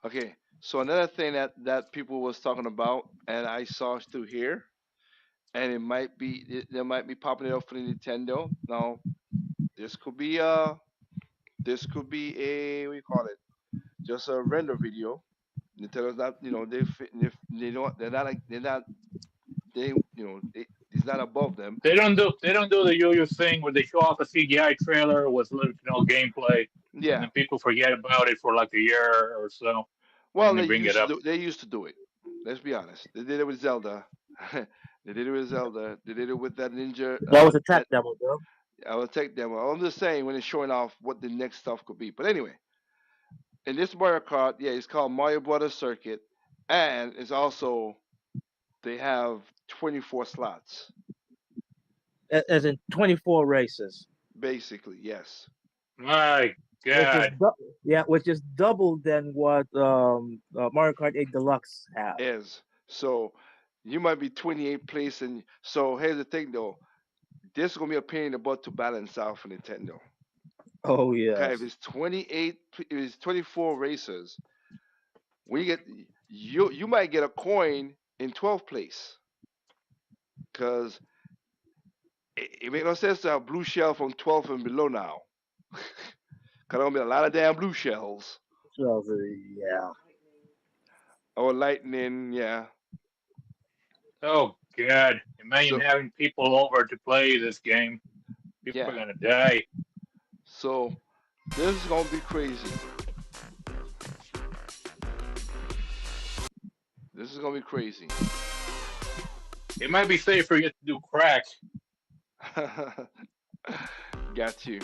Okay. So another thing that people was talking about, and I saw through here, and there might be popping it up for the Nintendo. Now this could be a what do you call it? Just a render video. Nintendo's not, they don't, they're not, it's not above them. They don't do the usual thing where they show off a CGI trailer with little gameplay, and Yeah. then people forget about it for like a year or so, Well, and they bring it up. they used to do it. Let's be honest. They did it with Zelda. They did it with Zelda. They did it with that ninja. That was a tech demo, though. I will take them. I'm just saying when it's showing off what the next stuff could be. But anyway, in this Mario Kart, yeah, it's called Mario Brothers Circuit, and it's also they have 24 slots, As in 24 races, basically. Yes, My which is God, yeah, which is double than what Mario Kart 8 Deluxe have. is so you might be 28 place, and so here's the thing though. This is gonna be a pain in the butt to balance out for Nintendo. Oh Okay, if yes. it's 28, if it's 24 racers, when you get you might get a coin in 12th place because it makes no sense to have blue shell from 12th and below now. Cause there's gonna be a lot of damn blue shells So yeah. or lightning. Yeah. oh God! Imagine So having people over to play this game. People yeah. are gonna die. So this is gonna be crazy. This is gonna be crazy. It might be safe for you to do crack. Got you.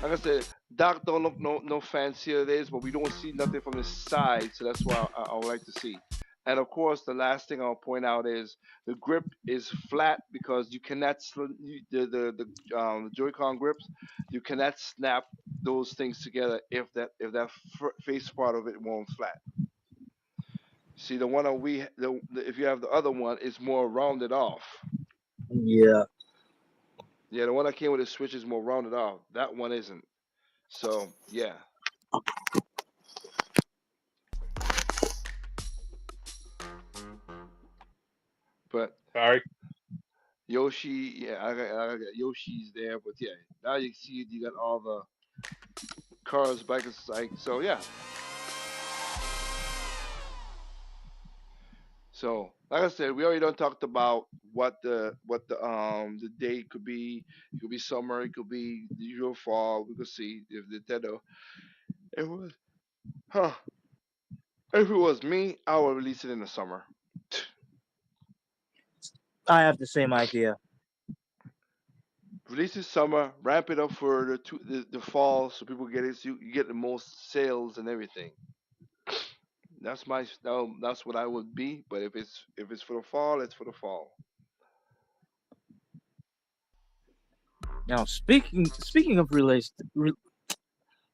Like I said, Doc don't look no fancier it is, but we don't see nothing from his side, so that's why I would like to see. And of course, the last thing I'll point out is the grip is flat because you cannot the Joy-Con grips, you cannot snap those things together if that face part of it won't flat. See, the one that if you have the other one, it's more rounded off. Yeah. Yeah, the one that came with the Switch is more rounded off. That one isn't. So yeah, but Sorry. Yoshi, yeah, I got Yoshi's there, but yeah, now you see you got all the cars, bikes, like so. Yeah, so like I said, we already done talked about what the day could be. It could be summer, it could be the usual fall. We could see if Nintendo. It was, huh? If it was me, I would release it in the summer. I have the same idea. Release it summer, ramp it up for the fall, so people get it. So you get the most sales and everything. That's what I would be. But if it's for the fall, it's for the fall. Now, speaking of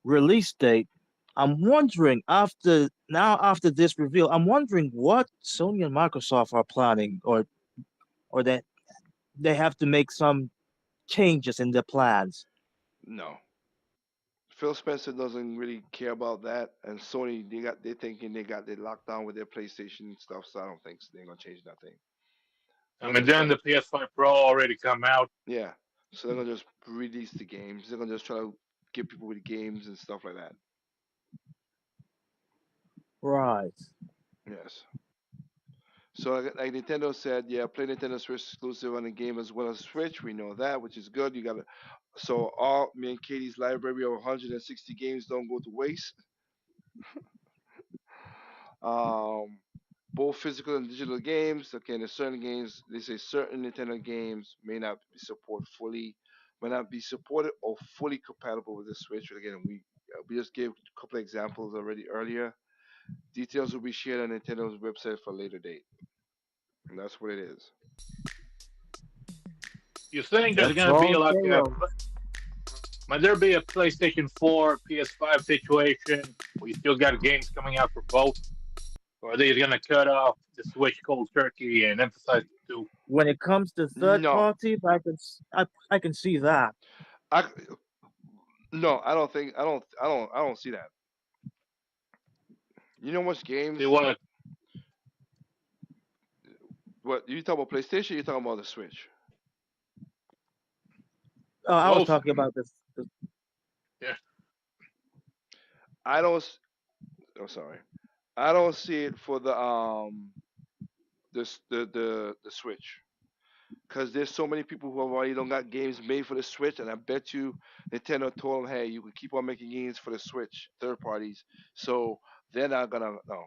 release date, I'm wondering after this reveal, I'm wondering what Sony and Microsoft are planning, or that they have to make some changes in their plans. No, Phil Spencer doesn't really care about that, and Sony they thinking they got they locked down with their PlayStation stuff. So I don't think they're gonna change nothing. I They're mean, gonna just then the PS5 Pro already come out. yeah. So they're gonna just release the games. They're gonna just try to get people with games and stuff like that. Right. Yes. So like Nintendo said, yeah, play Nintendo Switch exclusive on the game as well as Switch. We know that, which is good. You gotta so all me and Katie's library of 160 games don't go to waste. Um, both physical and digital games. Okay, there's certain games. They say certain Nintendo games may not be supported or fully compatible with the Switch. But again, we just gave a couple of examples already earlier. Details will be shared on Nintendo's website for a later date, and that's what it is. You think there's That's gonna be all like they a wrote. might there be a PlayStation 4, PS5 situation where you still got games coming out for both? Or are they gonna cut off the Switch cold turkey and emphasize the two? When it comes to third No, parties, I can see that. I no, I don't think I don't see that. You know which games? They want What you talking about PlayStation? You talking about the Switch? I was both. talking about this. Yeah. I don't. I'm sorry. I don't see it for the Switch. Because there's so many people who have already don't got games made for the Switch, and I bet you Nintendo told them, hey, you can keep on making games for the Switch, third parties. So they're not gonna no.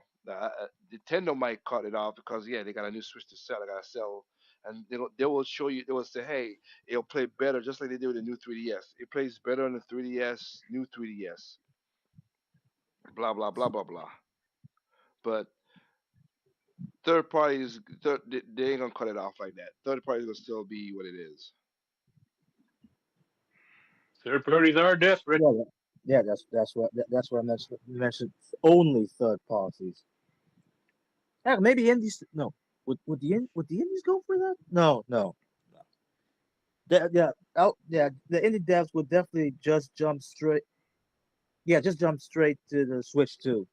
Nintendo might cut it off because yeah, they got a new Switch to sell. They gotta sell, and they will show you. They will say, hey, it'll play better, just like they did with the new 3DS. It plays better on the 3DS, new 3DS. Blah blah blah blah blah. But third parties, they ain't gonna cut it off like that. Third parties gonna still be what it is. Third parties are desperate. Yeah, that's what I mentioned. Only third parties. Heck, maybe indies. No, would the indies go for that? No, no. Yeah. The indie devs would definitely just jump straight. Yeah, just jump straight to the Switch too.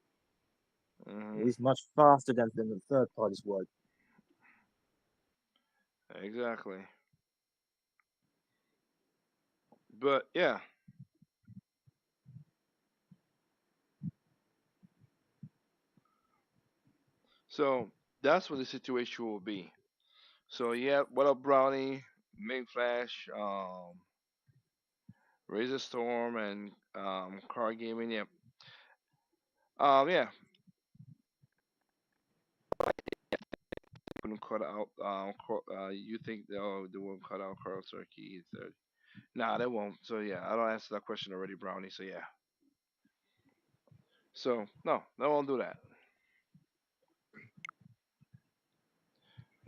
At Hmm. least much faster than the third parties would. Exactly. But yeah, so that's what the situation will be. So yeah, what up, Brownie, Ming Flash, Razor Storm, and Car Gaming. Yeah, yeah, couldn't cut out. You think they won't cut out Carl Turkey? Nah, they won't. So yeah, I don't answer that question already, Brownie. So yeah, so no, they won't do that.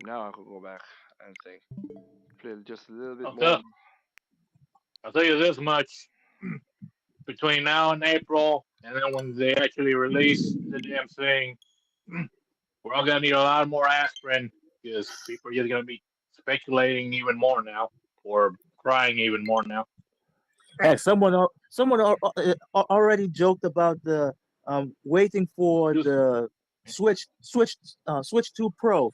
Now I could go back and think, play just a little bit I'll more. tell I'll tell you this much. Between now and April, and then when they actually release the damn thing, we're all gonna need a lot more aspirin because people are just gonna be speculating even more now, or crying even more now. Heck, already joked about the waiting for Just the Switch 2 Pro.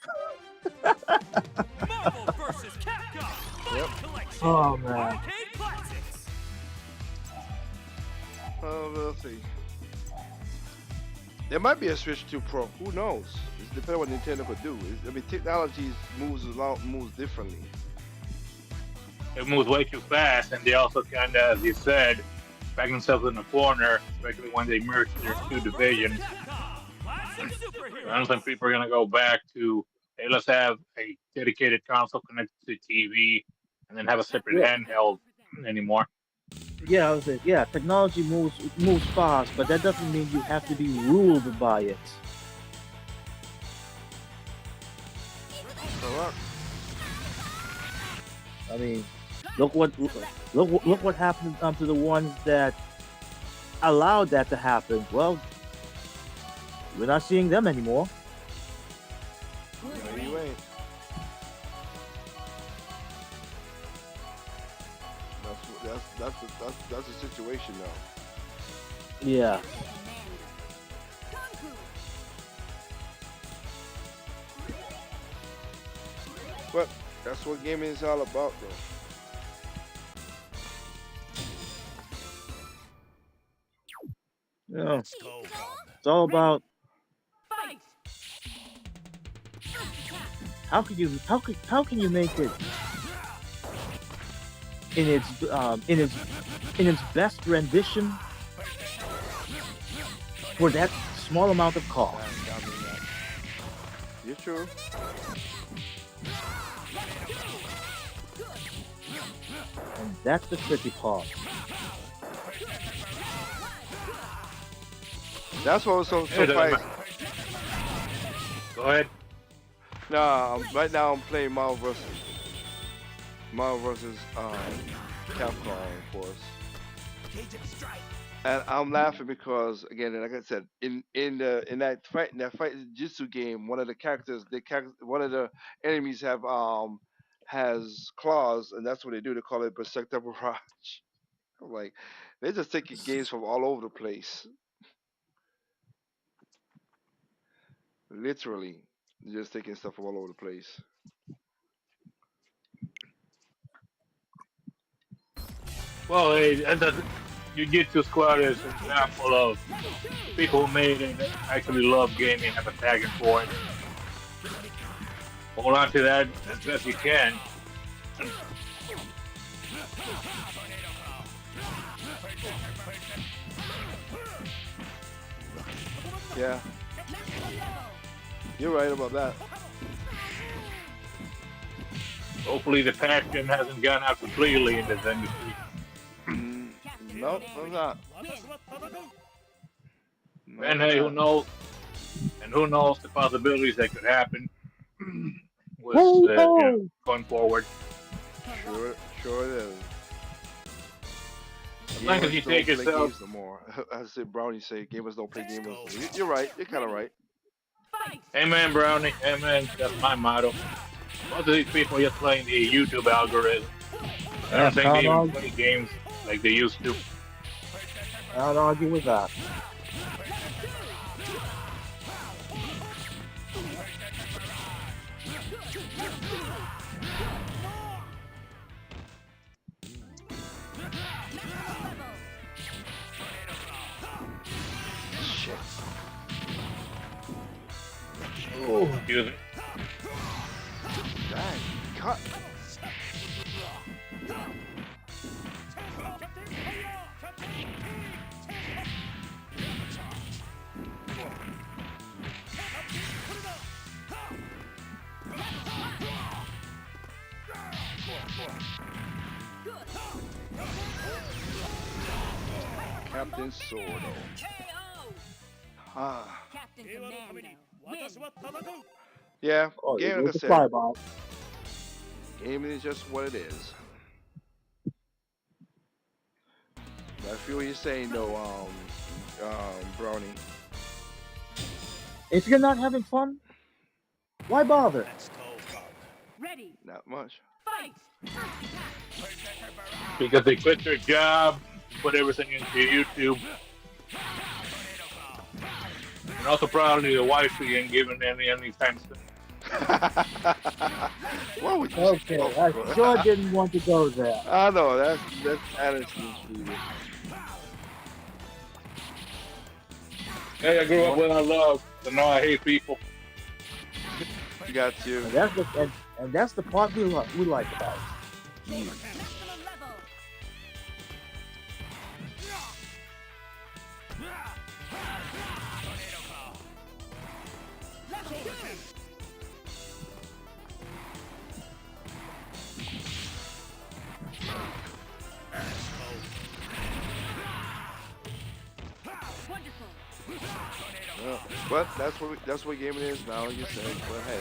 Marvel vs. Capcom Yep. Fighting Collection Oh man. Arcade Classics. We'll see. There might be a Switch 2 Pro. Who knows? It depends on what Nintendo could do. I mean, technology moves differently. it moves way too fast, and they also kind of, as you said, back themselves in the corner, especially when they merge their two divisions. I don't think people are gonna go back to, hey, let's have a dedicated console connected to TV, and then have a separate Yeah, handheld anymore. yeah, I was saying, yeah. Technology moves fast, but that doesn't mean you have to be ruled by it. Correct. I mean, look what happened to the ones that allowed that to happen. Well, we're not seeing them anymore. No, you ain't. That's the situation though. Yeah. But that's what gaming is all about, though. Yeah. It's all about Fight! how can you make it in its best rendition for that small amount of cost. You're true. And that's the tricky part. That's what was so It doesn't surprising. matter. Go ahead. Nah, right now I'm playing Marvel vs. Marvel versus Capcom, of course. And I'm laughing because again, like I said, in that fight Jitsu game, one of the characters, one of the enemies has claws, and that's what they do. They call it Berserker Barrage. I'm like, they're just taking games from all over the place. Literally, they're just taking stuff from all over the place. Well, hey, Jiu-Jitsu Squad is an example of people who made it that actually love gaming, have a passion for it. Hold on to that as best you can. Yeah, you're right about that. Hopefully the passion hasn't gone out completely in this industry. Nope, I'm not. No, And I'm hey, who not. knows? And who knows the possibilities that could happen with Hey ho! going forward. Sure it is. As long as you Gamers take don't play yourself, games no more. I said Brownie say gamers don't play games. You're right. You're kind of right. amen, Brownie, amen. That's my motto. Most of these people are just playing the YouTube algorithm. I don't think they even play games like they used to. I'll argue with that. Shit. Excuse me. Dang. Cut. Captain Sordo. Ah. Captain Commando. Win. Yeah, Oh, game it like I was a said, fireball. gaming is just what it is. I feel what you're saying though, Brownie. If you're not having fun, why bother? Ready. Not much. Fight. Because they quit their job, put everything into YouTube. And also probably the wife ain't giving any thanks to. What would you Okay, I sure didn't want to go there. I know that's Anderson Street. Hey, I grew up without love, so now I hate people. Got you. And that's the part we like about it. Maximum level. Wonderful. Yeah. But that's what gaming is now, like you said. But hey.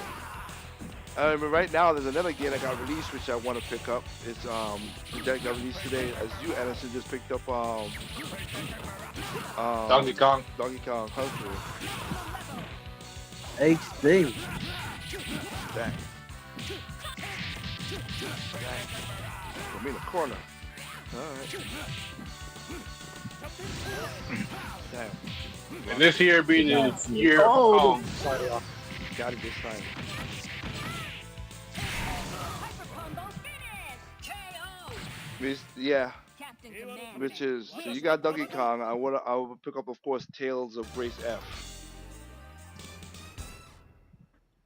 But right now there's another game that got released which I want to pick up. It's that got released today as you Anderson just picked up Donkey Kong. Donkey Kong Country. HD. Dang. Dang. Put me in the corner. Alright. Damn. And this year be the year of Oh, Kong. sorry, Got it this time. Hyper combo finish. KO. Yeah, Captain Commando. which is so you got Donkey Kong. I will pick up of course Tales of Grace F.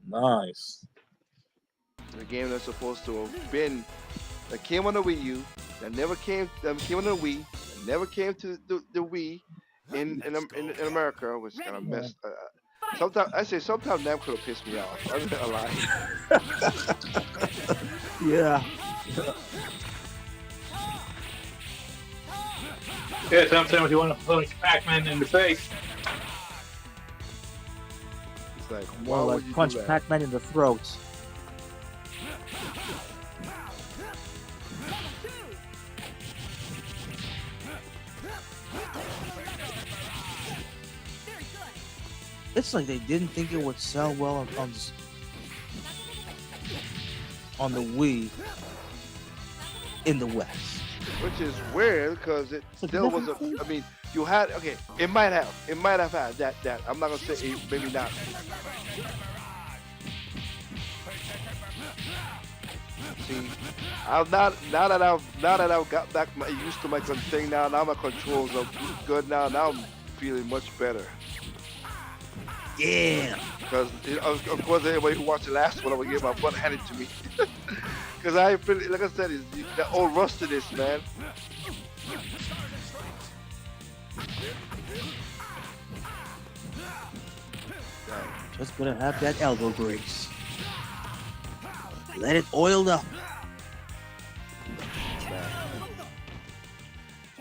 nice. The game that's supposed to have been that came on the Wii U, that came on the Wii, that never came to the Wii in America, which kind of messed. Sometimes Namco could have pissed me off. I'm not gonna lie. Yeah. Yeah, sometimes you want to punch Pac-Man in the face. It's like why More would like you punch do that? Pac-Man in the throat. It's like they didn't think it would sell well on the Wii in the West. Which is weird because it still was a. I mean, you had okay. It might have had that. I'm not gonna say maybe not. See, I'm not now that I've got back used to my thing now. Now my controls are good now. Now I'm feeling much better. Yeah. Because of course everybody who watched the last one, I would get my butt handed to me. Because I feel like I said, it's the old rustiness, man. Just gonna have that elbow grease. Let it oil up.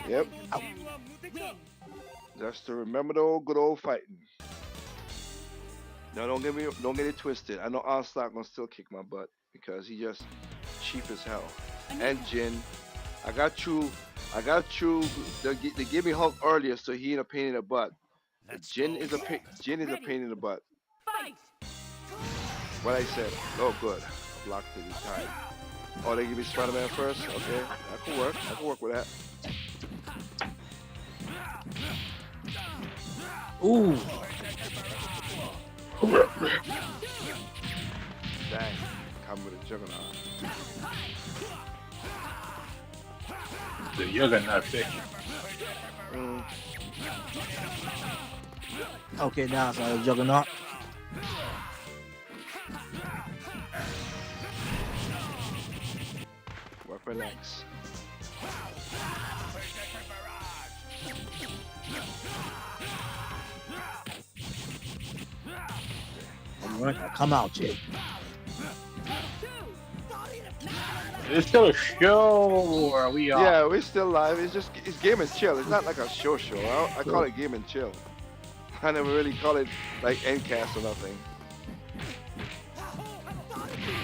Yep. Just to remember the old good old fighting. No, don't get it twisted. I know Onslaught gonna still kick my butt because he just cheap as hell. And Jin, I got you. They gave me Hulk earlier, so he ain't a pain in the butt. Jin is a pain in the butt. What I said. Oh, good. I blocked it in time. Oh, they give me Spider-Man first. Okay, that could work. I can work with that. Ooh. Dang, come with a Juggernaut. The Juggernaut pick. Okay, now it's a Juggernaut. Weapon X. Alright, now come out, Jay. Is it still a show, or are we on? Yeah, we're still live. It's game and chill. It's not like a show. I call it game and chill. I never really call it like Endcast or nothing.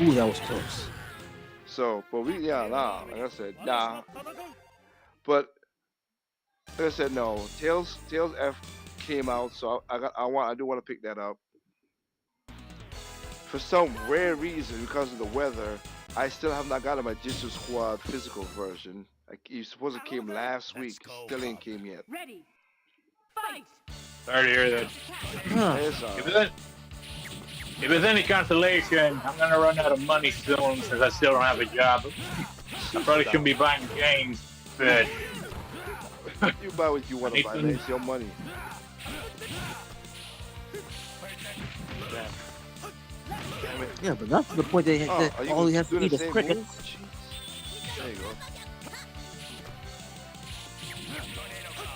Ooh, that was close. So, but like I said, nah. But like I said, no. Tails F came out, so I do want to pick that up. For some rare reason, because of the weather, I still have not gotten my Jitsu Squad physical version. Like, you suppose it came last week. Still ain't came yet. Ready. Fight. Sorry to hear that. Huh. It's If it's any consolation, I'm gonna run out of money soon since I still don't have a job. I probably shouldn't be buying games, but you buy what you want to buy, man. It's your money. Damn it. Yeah, but not to the point that all you have to eat is cricket. Move? Jeez. There you go.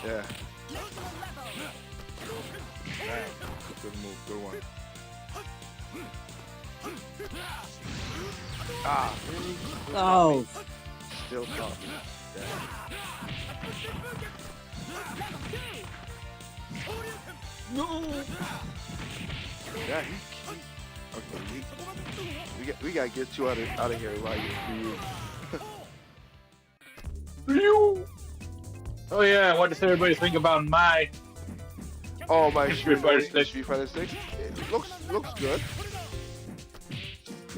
Yeah. Damn. Good move. Good one. Ah, really? Oh, Still talking. Damn. no. Yeah, okay, we gotta get you out of here right for you. oh yeah, what does everybody think about my Oh, my Street Fighter 6? Street Fighter 6. It looks good.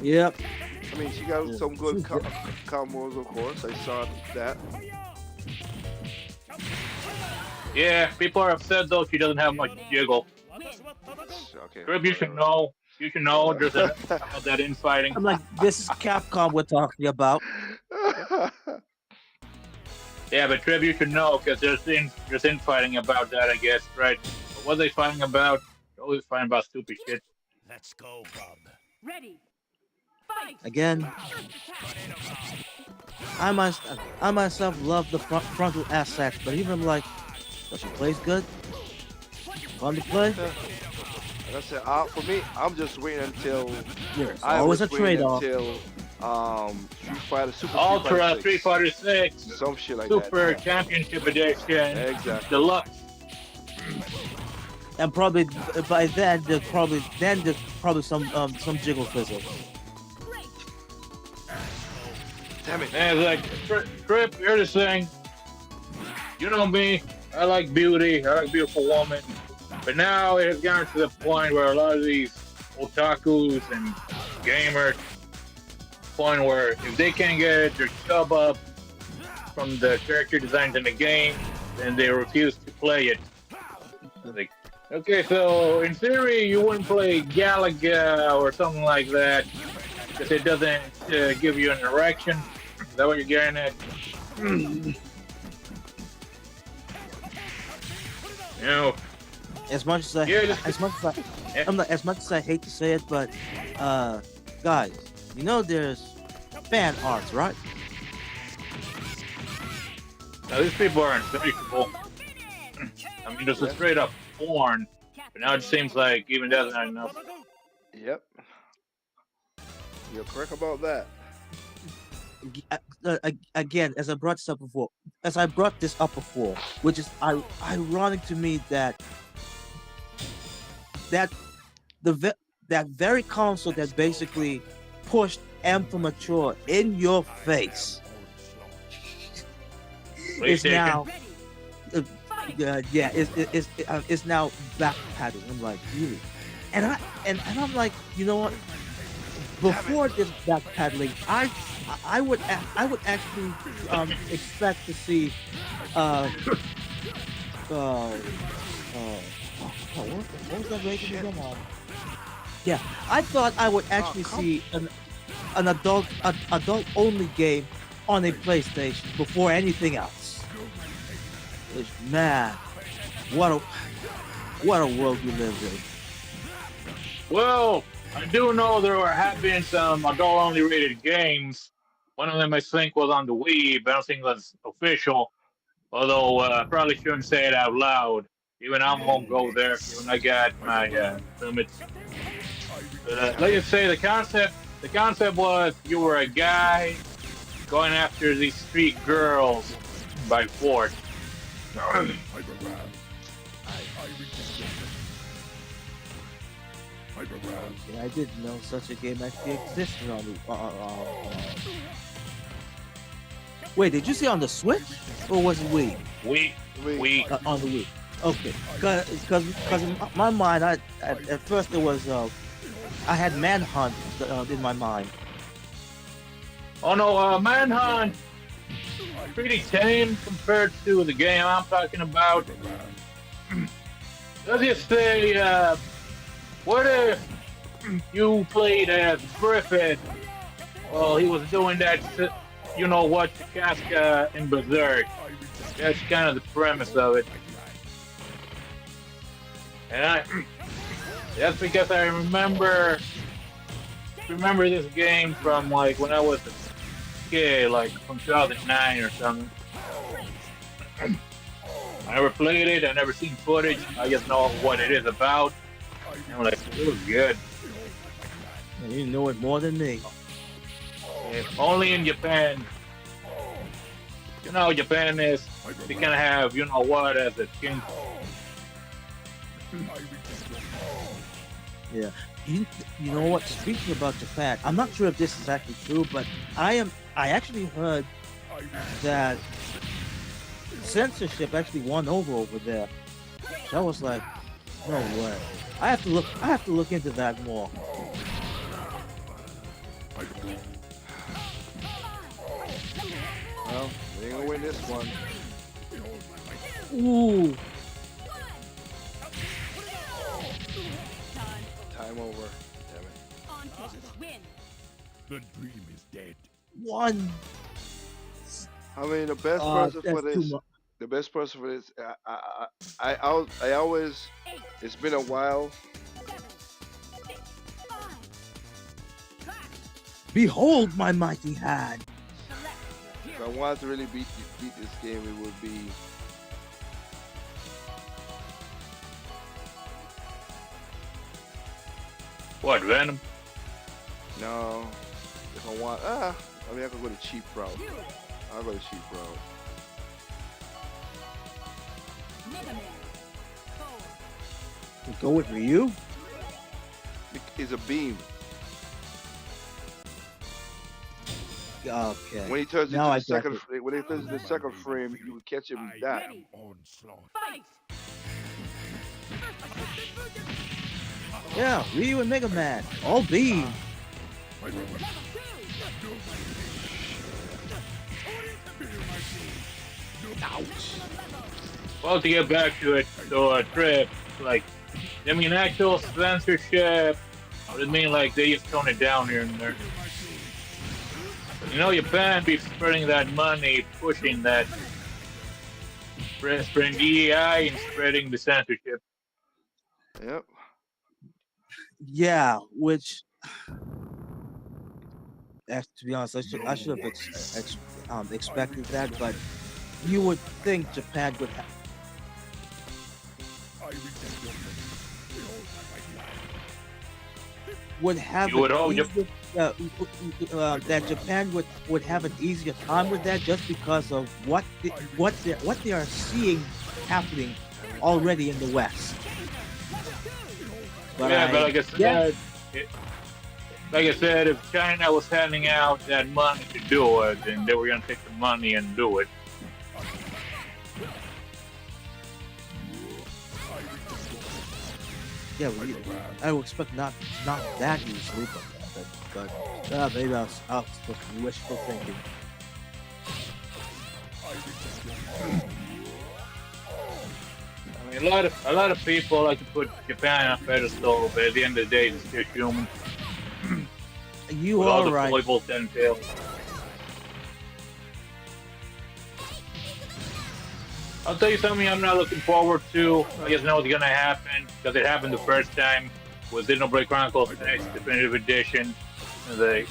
Yep. I mean, she got some good combos, of course. I saw that. Yeah, people are upset though she doesn't have much jiggle. Okay. Grib, you should know. You should know there's about that infighting. I'm like, this is Capcom we're talking about. Yeah, but Trib, you should know because there's infighting about that, I guess, right? But what are they fighting about? They're always fighting about stupid shit. Let's go, bub. Ready. Fight. Again, I myself love the frontal aspects, but even like, but she plays good. Fun to play. Like I said, for me, I'm just waiting until There's always a trade-off. Until Street Fighter Super Ultra Street Fighter 6, some shit like Super that. Championship Edition, Exactly. Deluxe. And probably by then there's probably some jiggle physics. Damn it. And it's like, Trip, here's the thing. You know me. I like beauty. I like beautiful women. But now it has gotten to the point where a lot of these otakus and gamers point where if they can't get their sub up from the character designs in the game, then they refuse to play it. Like, okay, so in theory, you wouldn't play Galaga or something like that because it doesn't give you an erection. Is that what you're getting at? You know, As much as I, Yeah, as much as Yeah. I'm not, as much as I hate to say it, but guys, you know there's fan arts, right? now these people are insatiable. I mean, there's a straight up porn, but now it seems like even that's not enough. Yep. You're correct about that. Again, as I brought this up before, which is ironic to me that that that very console that basically pushed M for Mature in your face is PlayStation. now Ready. Fight. is now backpedaling. I'm like, really? And I'm like, you know what? Before this backpedaling, I would actually expect to see what was that rating again? Yeah, I thought I would actually see an adult only game on a PlayStation before anything else. Which, man, what a world we live in. Well, I do know there have been some adult-only rated games. One of them, I think, was on the Wii, but I don't think it was official. Although I probably shouldn't say it out loud. Even I won't go there. Even I got my limits. But, let's just say the concept was you were a guy going after these street girls by force. Okay, I didn't know such a game actually existed on the. Wait, did you say on the Switch or was it Wii? We On the Wii. Okay, because in my mind, at first it was I had Manhunt in my mind. Oh no, Manhunt, pretty tame compared to the game I'm talking about. Let's just say, what if you played as Griffith? Well, he was doing that, you know what, to Casca in Berserk. That's kind of the premise of it. And that's because I remember this game from like when I was a kid, like from 2009 or something. I never played it, I never seen footage, I just know what it is about. And I'm like, it was good. You know it more than me. If only in Japan. You know how Japan is, they can have, you know what, as a king. Yeah. You know what? Speaking about Japan, I'm not sure if this is actually true, but I actually heard that censorship actually won over there. So I was like, no way. I have to look into that more. Well, they ain't gonna win this one. Ooh. Time over. Damn it. On to win. The dream is dead. One. I mean, the best person for That's too this. much. The best person for this. I always. It's been a while. 7, 6, 5. Clash. Behold my mighty hand. Select If your I hero. wanted to really beat this game, it would be. What, Venom? No. If I want, I mean, I could go the cheap route. I'll go the cheap route. Mega Man. Forward. Go with Ryu. It's a beam. Okay. When he turns Now I into the get second, it. when he turns into the second frame, you would catch him with that. Ready. Onslaught. Fight. Yeah, Ryu and Mega Man. All beam. Well, to get back to it, so Trip, like, I mean, actual censorship, I would mean like they just tone it down here and there. You know, Japan be spreading that money, pushing that, spreading DEI and spreading the censorship. Yep. Yeah, which to be honest, I should have expected that, but you would think Japan would have You would an hope easier, that Japan would have an easier time with that just because of what they are seeing happening already in the West. But Yeah, but like I said, like I said, if China was handing out that money to do it, then they were gonna take the money and do it. yeah, I would expect not that easily, but maybe I was wishful thinking. I mean, a lot of people like to put Japan on a pedestal, but at the end of the day, it's still human. You With all are the right. foibles that entail. I'll tell you something I'm not looking forward to. I just know it's gonna happen because it happened the first time with Xenoblade Chronicles X Definitive Edition. They're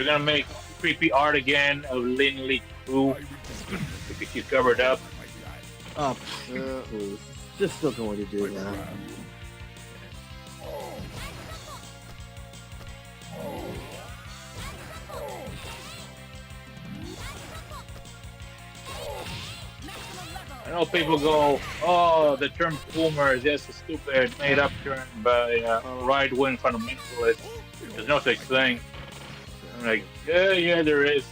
gonna make creepy art again of Lin Li Fu because she's covered up. Oh, Yeah. they're still going to do that. I know people go, "Oh, the term boomer is just a stupid, made-up term by right-wing fundamentalists. There's no such thing." I'm like, yeah, there is.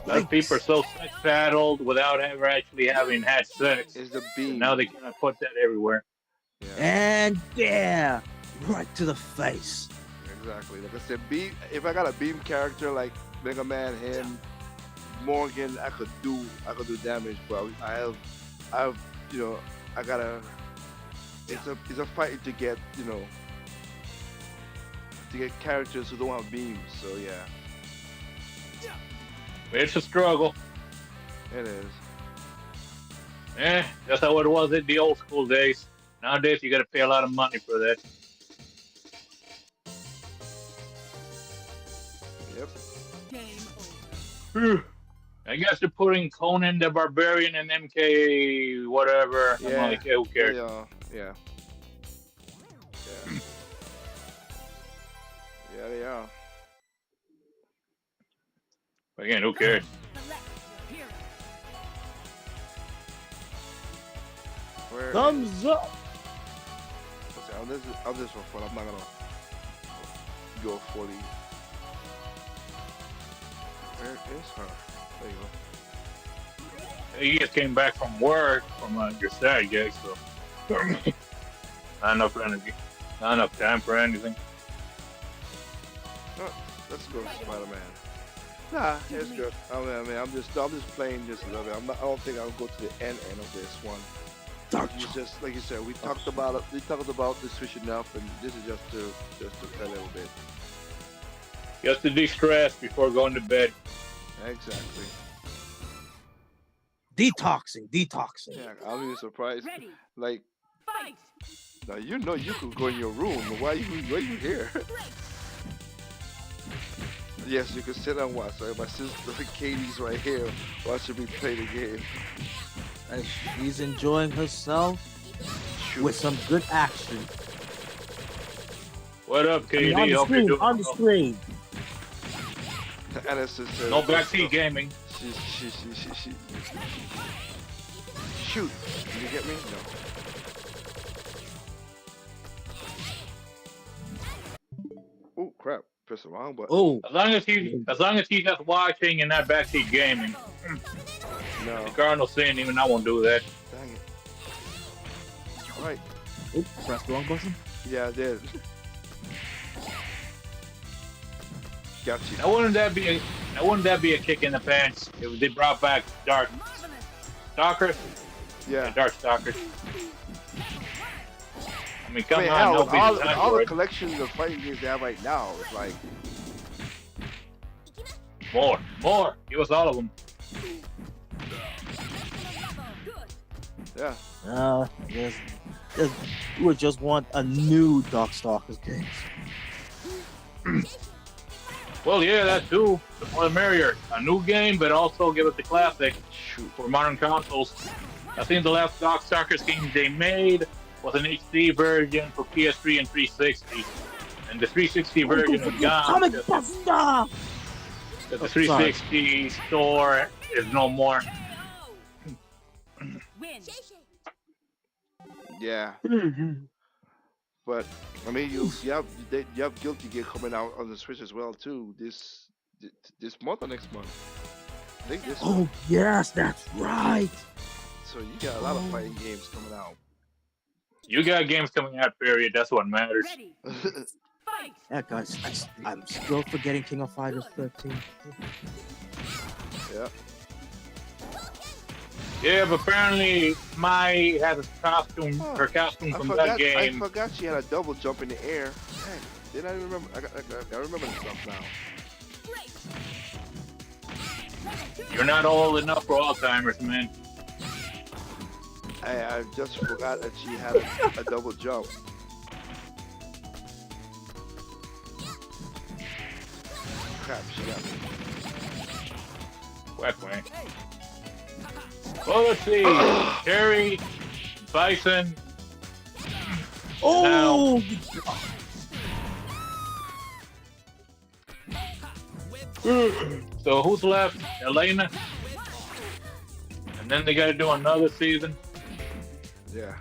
A lot of people are so sex-saddled without ever actually having had sex. Is the beam. Now they cannot put that everywhere. Yeah, And yeah, right to the face. exactly. Like I said, beam. If I got a beam character like Mega Man, him, Morgan, I could do damage, but I have, you know, I gotta. It's a fight to get, you know, to get characters who don't have beams. So yeah, It's a struggle. it is. That's how it was in the old school days. Nowadays, you got to pay a lot of money for that. Yep. Game over. I guess they're putting Conan the Barbarian and MK whatever. Yeah. I'm like, who cares? Yeah. Yeah, they are. Again, who cares? Select your hero. Where? Thumbs up. Okay, I'm just for fun. I'm not gonna go fully. Where is her? There you go. He just came back from work from your side gig, so not enough energy, not enough time for anything. Oh, let's go, Spider-Man. Nah, it's good. I mean, I'm just playing just a little bit. I don't think I'll go to the end of this one. It's just like you said, we talked about it. We talked about the switching up, and this is just to play a little bit. Just to de-stress before going to bed. Exactly. Detoxing. Yeah, I'm even surprised. Ready. Like, Fight. now you know you could go in your room. Why you here? Yes, you can sit and watch. Right? My sister Katie's right here watching me play the game. And she's enjoying herself Shoot. with some good action. What up, I mean, KD? Hope you're doing on the well. screen. And her sister. No backseat gaming. She. Shoot. Did you get me? No. Oh crap! Press the wrong button. Oh, As long as he's just watching and not backseat gaming. No. The Cardinal sin, even I won't do that. Dang it. All right. Oop, press the wrong button. Yeah, I did. Got you. Now wouldn't that be a kick in the pants if they brought back Dark Marvelous. Stalkers? Yeah. Dark Stalkers. I mean, come I mean, on, hell, no with big all, design with all for the it. collections of fighting games they have right now, it's like, More. Give us all of them. Good. yeah. We would just want a new Darkstalkers game. Well, yeah, that too. The more the merrier. A new game, but also give us the classic Shoot. for modern consoles. I think the last Darkstalkers game they made was an HD version for PS3 and 360. And the 360 version is gone Comic because Buster! the Oh, sorry. 360 store is no more. Win. Yeah. But I mean, you have Guilty Gear coming out on the Switch as well too. This month or next month? I think this. Oh month. yes, that's right. So you got a lot of fighting games coming out. You got games coming out, period. That's what matters. Ready. Fight. Yeah, guys, I'm still forgetting King of Fighters 13. Yeah. Yeah, but apparently Mai has a costume, Oh, her costume I from forgot. that I game. forgot she had a double jump in the air. Dang, did I remember? I remember the stuff now. You're not old enough for Alzheimer's, man. I just forgot that she had a double jump. Crap, she got me. Whack, whack. Well, let's see. Terry, Bison. Oh, So who's left? Elena. And then they got to do another season. Yeah.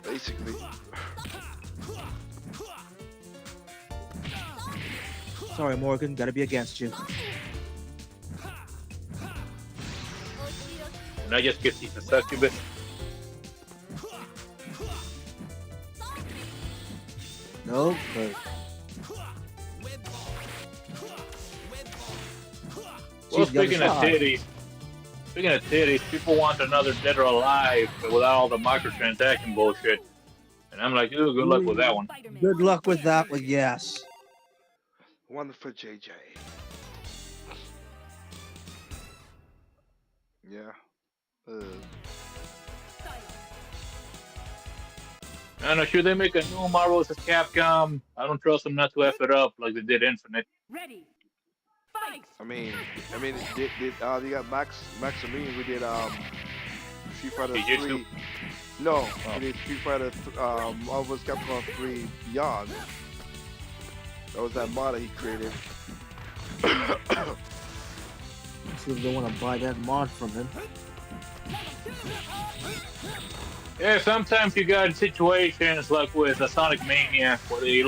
Basically. sorry, Morgan, gotta be against you. And I just get these a succubus. No, but Well, She's the other speaking of side. titties, people want another Dead or Alive, but without all the microtransaction bullshit. And I'm like, ooh, good luck with that one. Spider-Man. Good luck with that one, yes. One for JJ. Yeah. I don't know, should they make a new Marvel vs. Capcom? I don't trust them not to F it up like they did Infinite. Ready. Fight. I mean, you got Maximilian who did Street Fighter Jiu-Jitsu? 3. No, Oh. he did Street Fighter Marvel vs. Capcom 3 Beyond. That was that mod that he created. See if they want to buy that mod from him. Yeah, sometimes you got situations like with a Sonic Mania where they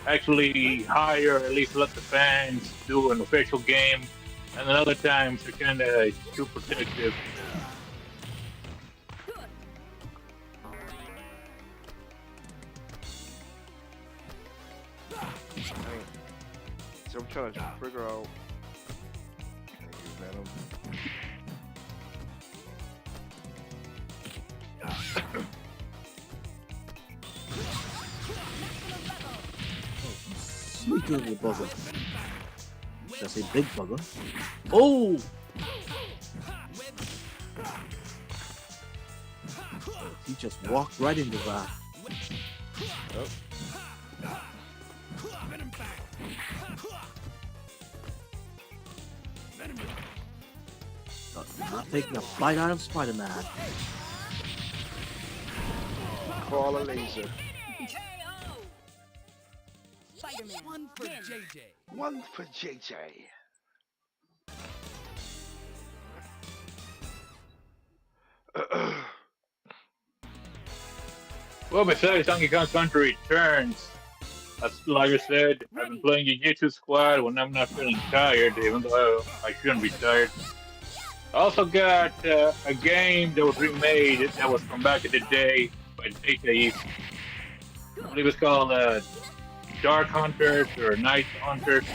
actually hire, at least let the fans do an official game, and then other times they're kind of too protective. So I'm trying to figure out. Thank you, Venom. Sneak little bugger. Should I say big bugger? Oh! He just walked right into that. Not taking a bite out of Spider-Man. Call a laser. KO. Spider-Man. One for Win. JJ. One for JJ. Well, besides Donkey Kong Country Returns, as like I said, I've been playing Jiu-Jitsu Squad when I'm not feeling tired, even though I shouldn't be tired. I also got a game that was remade that was from back in the day by Data East. I believe it's called Dark Hunters or Night Hunters.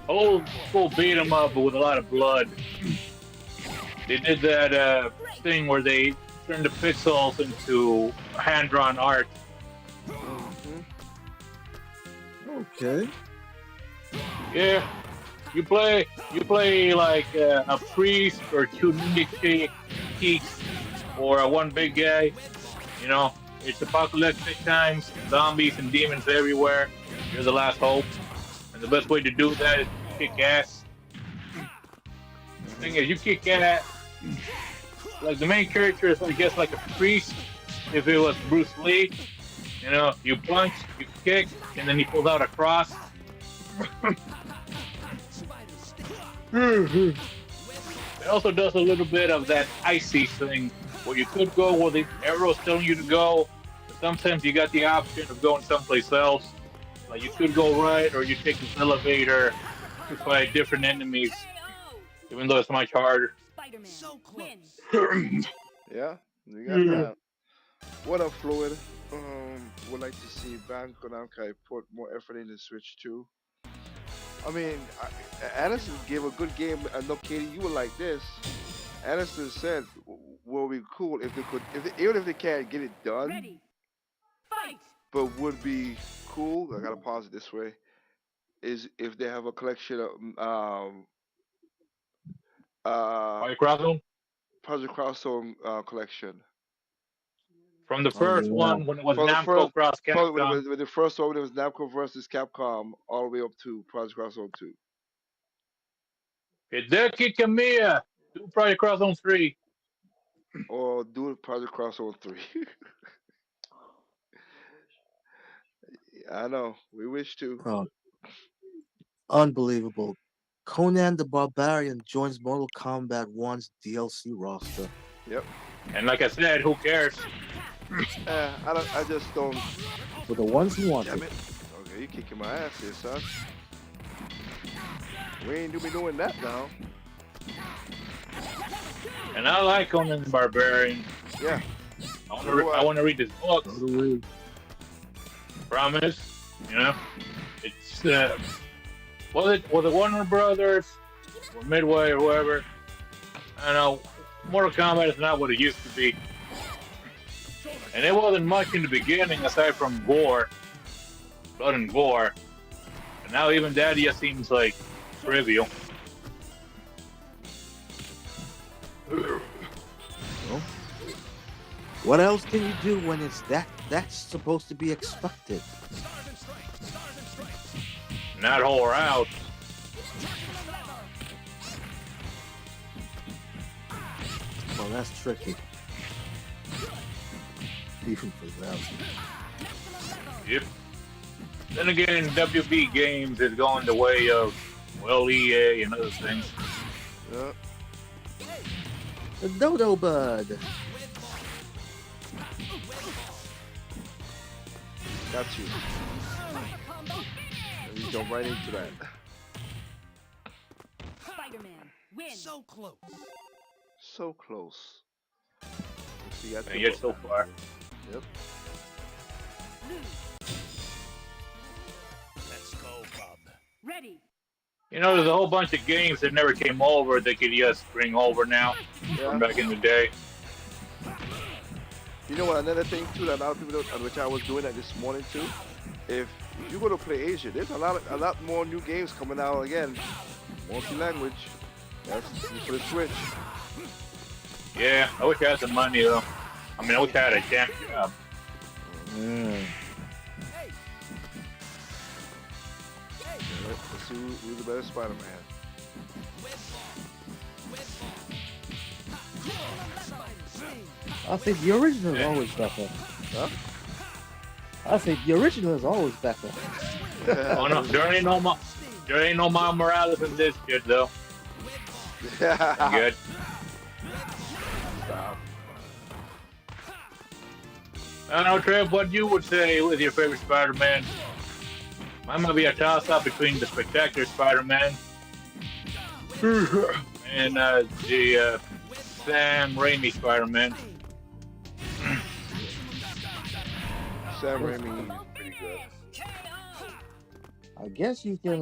Old school beat 'em up, but with a lot of blood. They did that thing where they turned the pixels into hand-drawn art. Okay. Yeah, you play like a priest or two ninja geeks or one big guy. You know, it's apocalyptic times, zombies and demons everywhere. You're the last hope, and the best way to do that is to kick ass. The thing is, you kick ass. Like the main character is, I guess, like a priest. If it was Bruce Lee, you know, you punch, you kick, and then he pulls out a cross. It also does a little bit of that icy thing where you could go where the arrow's telling you to go, but sometimes you got the option of going someplace else. Like you could go right, or you take this elevator to fight different enemies, KO. even though it's much harder. Spider-Man wins. Yeah, we got that. What up, Fluid? Would like to see Banco Namco put more effort into Switch 2. I mean, Anderson gave a good game. I know, Katie, you were like this. Anderson said, "Will be cool if they could, even if they can't get it done, Ready. Fight. but would be cool." I gotta pause it this way. Is if they have a collection of Are you crossing? Project Crossover collection. From the first yeah. one when it was From the Namco first- Cross Probably Capcom. with the first one, it was Namco versus Capcom, all the way up to Project Crossover 2. Hideki Kamiya, do Project Cross Zone 3. Or do Project Crossover 3. I know. We wish to. Oh, unbelievable. Conan the Barbarian joins Mortal Kombat 1's DLC roster. Yep. And like I said, who cares? I just don't. For the ones who want Damn it. it. Okay, you kicking my ass here, son. We ain't be doing that now. And I like Conan the Barbarian. Yeah. I want to read his books. Promise. You know, it's was it Warner Brothers or Midway or whoever? I don't know. Mortal Kombat is not what it used to be, and it wasn't much in the beginning aside from gore, blood and gore. And now even that just seems like trivial. What else can you do when it's that's supposed to be expected? Not whore out. Well, that's tricky. Even for them. Yep. Then again, WB Games is going the way of, well, EA and other things. Yeah. The Dodo Bud. Got you. And you jump right into that. Spider-Man wins. So close. So close. Let's see, And yet so far. Yep. Lose. Let's go, bub. Ready. You know, there's a whole bunch of games that never came over that could just bring over now Yeah. from back in the day. You know what? Another thing too that a lot of people don't, which I was doing that this morning too. If you go to Play Asia, there's a lot more new games coming out again, multi-language. That's for the Switch. Yeah, I wish I had some money though. I mean, I wish I had a damn job. Let's see who's the better Spider-Man. I think the original is always better. Huh? I think the original is always better. Oh no, there ain't no Miles Morales in this shit though. Good. Stop. I don't know, Trev, what you would say with your favorite Spider-Man? Mine might be a toss-up between the Spectacular Spider-Man and the Sam Raimi Spider-Man. Sam Raimi is pretty good. I guess you can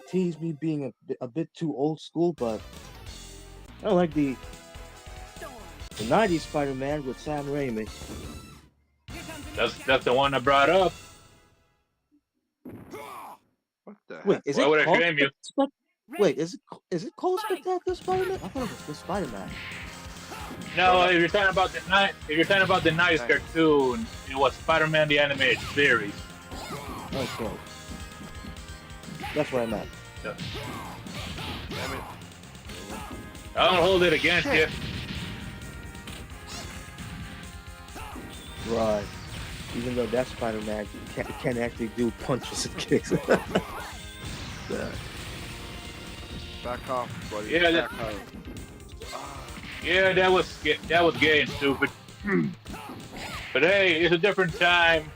tease me being a bit too old school, but I don't like the 90s Spider-Man with Sam Raimi. That's the one I brought up. What the Wait, heck? is Why it would I called shame you? Wait, is it called Spectacular Spider-Man? I thought it was just Spider-Man. No, if you're talking about the '90s cartoon, it was Spider-Man the Animated Series. Okay. That's what I meant. Yeah. Damn it. I don't hold it against you. Right. Even though that Spider-Man can actually do punches and kicks. Back off, buddy. Yeah, Back that- off. Yeah, that was gay and stupid. But hey, it's a different time.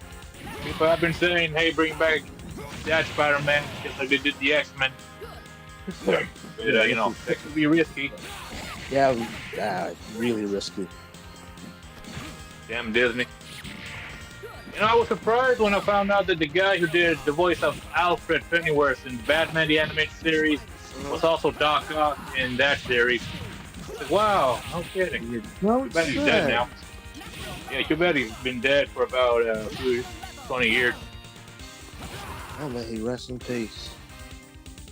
People have been saying, "Hey, bring back that Spider-Man," just like they did the X-Men. But, you know, that could be risky. Yeah, really risky. Damn Disney. You know, I was surprised when I found out that the guy who did the voice of Alfred Pennyworth in Batman the Animated Series was also Doc Ock in that series. Like, wow, no kidding. You don't Too bad he's dead now. Yeah, too bad he's been dead for about 20 years. Oh, may he rest in peace.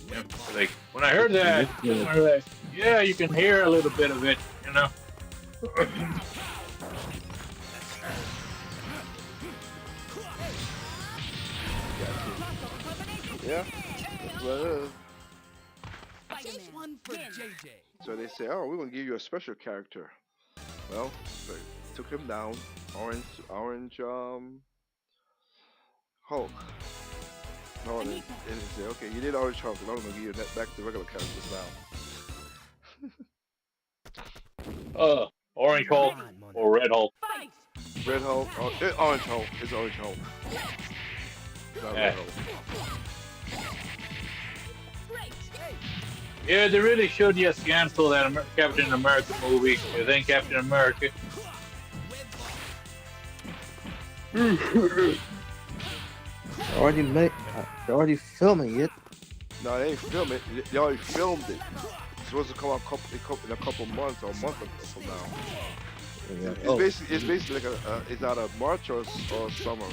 Yeah, like, when I heard that, I realized, yeah, you can hear a little bit of it, you know. Yeah, that's what it is. Spider-Man, win. So they say, oh, we're gonna give you a special character. Well, they took him down. Orange, Hulk. No, they say, okay, you did Orange Hulk. Now I'm gonna give you that back to regular characters now. Orange Hulk or Red Hulk. Fight. Red Hulk, Orange Hulk. It's Orange Hulk. Not Red Yeah. Hulk. Yeah, they really should just cancel that Captain America movie. It ain't Captain America. They're already filming it. No, they ain't filming it. They already filmed it. It's supposed to come out in a couple months or a month from now. It's basically like it's out of March or summer.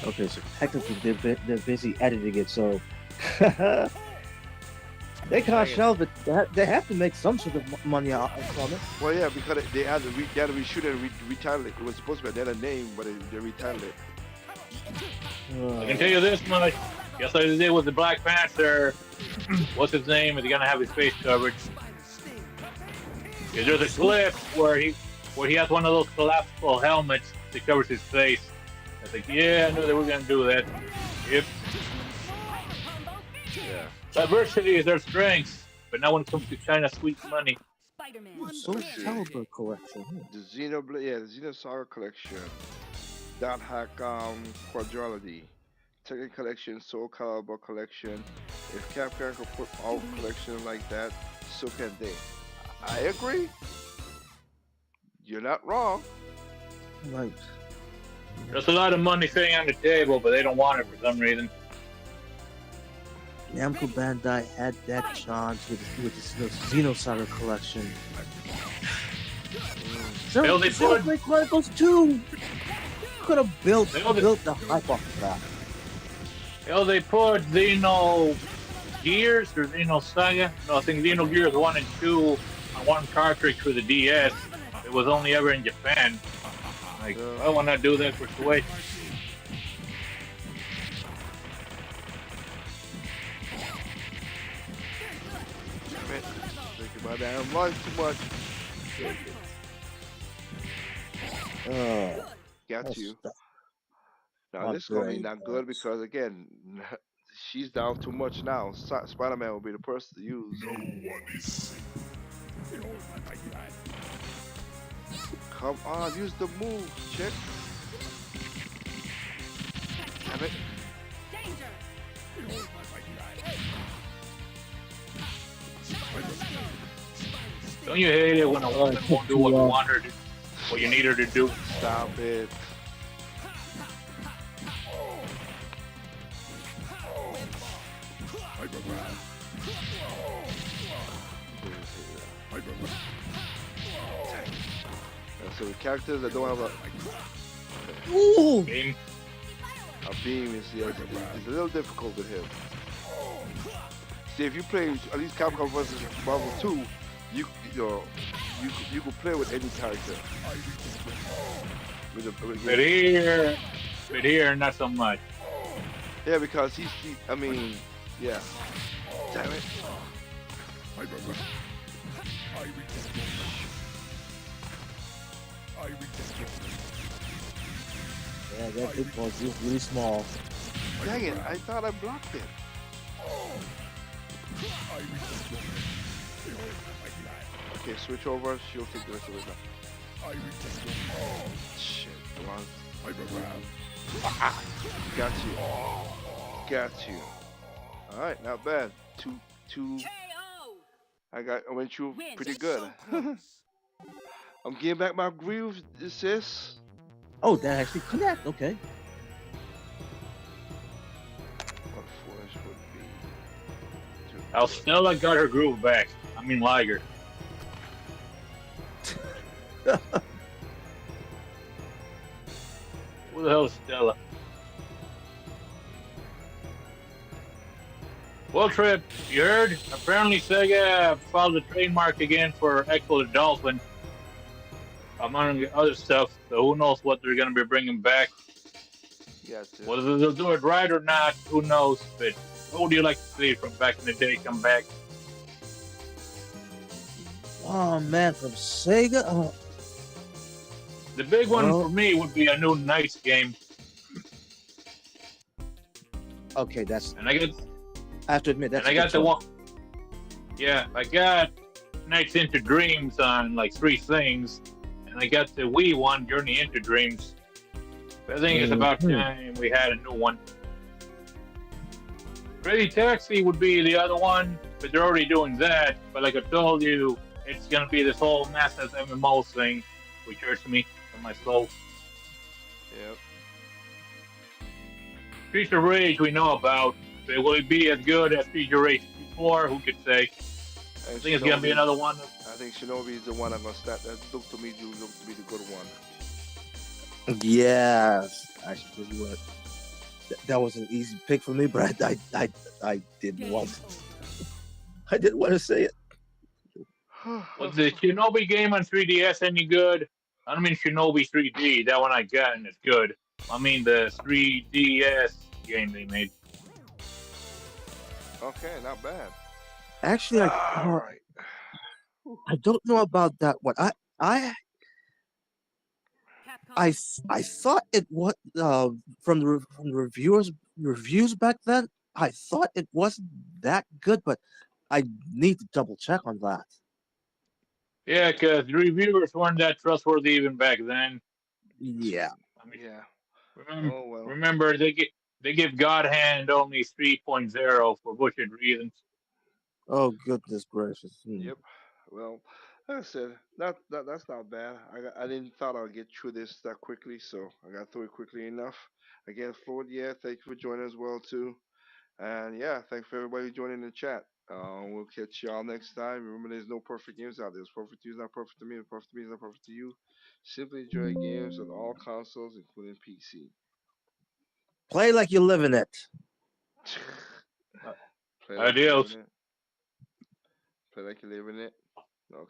Okay, so technically they're busy editing it, so they can't shelve it. They have to make some sort of money out from it. Well, yeah, because they had to reshoot it and retitle it. It was supposed to be another name, but they retitled it. I can tell you this much. Just like they did with the Black Panther, what's his name? Is he gonna have his face covered? Yeah, there's a clip where he has one of those collapsible helmets that covers his face. I think, yeah, I knew they were gonna do that. Yep. Yeah. Diversity is their strength, but not when it comes to China's sweet money. Spider-Man. Soul Calibur collection. The the Xenosaga collection. Dot Hack Quadrilogy. Tekken collection, Soul Calibur collection. If Capcom could put out collection like that, so can they. I agree. You're not wrong. Right. There's a lot of money sitting on the table, but they don't want it for some reason. Namco Bandai had that chance with the Xenosaga collection. Well, they put- Xenoblade Chronicles 2 could have built Well, they- the hype off of that. Hell, they put Xeno Gears or Xeno Saga. No, I think Xeno Gears 1 and 2 on one cartridge for the DS. It was only ever in Japan. Like, I want to do that for Switch. Damn it. Thinking about damn life too much. Got that's- you. that- Now not this is gonna be great, not good because again, she's down too much now. Spider-Man will be the person to use. No one is safe. Behold my mighty hand. Come on, use the move, chick. Damn it. Danger. Behold my mighty hand. Don't you hate it when a woman won't do what you want her to, what you need her to do? Stop it. Hyperman. Hyperman. So the characters that don't have Ooh. Game. a beam is a little difficult with him. See, if you play at least Capcom vs. Marvel 2, you could play with any character. But here, not so much. Yeah, because I mean, yeah. Damn it. Hyperman. I reject your I reject your Yeah, that big boss is really small. Dang it, I thought I blocked it. I reject your Behold my glad. Okay, switch over, she'll take the rest of it now. I reject your Shit, come on. Hyperman. Got you. Got you. Alright, not bad. Two. KO. I went through Win. pretty good. I'm getting back my groove, sis. Oh, that actually connect. Okay. What force would be? Stella got her groove back. I mean, Liger. Who the hell is Stella? Well, Trip, you heard? Apparently Sega filed a trademark again for Echo the Dolphin, among other stuff. So who knows what they're going to be bringing back. Yeah, sis. Whether they'll do it right or not, who knows? But what would you like to see from back in the day come back? Oh man, from Sega. Oh, The big one Well- for me would be a new Knights game. okay, that's. And I got I have to admit that's. and I a got good the choice. one. Yeah, I got Nights into Dreams on like 3 things, and I got the Wii one, Journey into Dreams. I think it's about time we had a new one. Crazy Taxi would be the other one, but they're already doing that. But like I told you, it's gonna be this whole massive MMO thing, which hurts me in my soul. Yep. Streets of Rage we know about, but will it be as good as Streets of Rage 4? Who could say? I think it's gonna be another one. I think Shinobi is the one I'm gonna start. That look to me to be the good one. Yes, actually, tell you what, that was an easy pick for me, but I didn't Game want. over. I didn't want to say it. Was the Shinobi game on 3DS any good? I don't mean Shinobi 3D. That one I got and it's good. I mean the 3DS game they made. Okay, not bad. Actually, Alright. I don't know about that one. Capcom. I thought it was from the reviews back then. I thought it wasn't that good, but I need to double check on that. Yeah, because the reviewers weren't that trustworthy even back then. Yeah. I mean, Yeah. remember, Oh well. remember they give God Hand only 3.0 for bullshit reasons. Oh goodness gracious. Yep. Well, like I said, that's not bad. I didn't thought I'd get through this that quickly, so I got through it quickly enough. Again, Floyd, yeah, thank you for joining as well too. And yeah, thanks for everybody joining the chat. We'll catch y'all next time. Remember, there's no perfect games out there. It's perfect to you is not perfect to me. It's perfect to me is not perfect to you. Simply enjoy games on all consoles, including PC. Play like you live in it. Play like you live Adios. in it. Play like you live in it. Okay.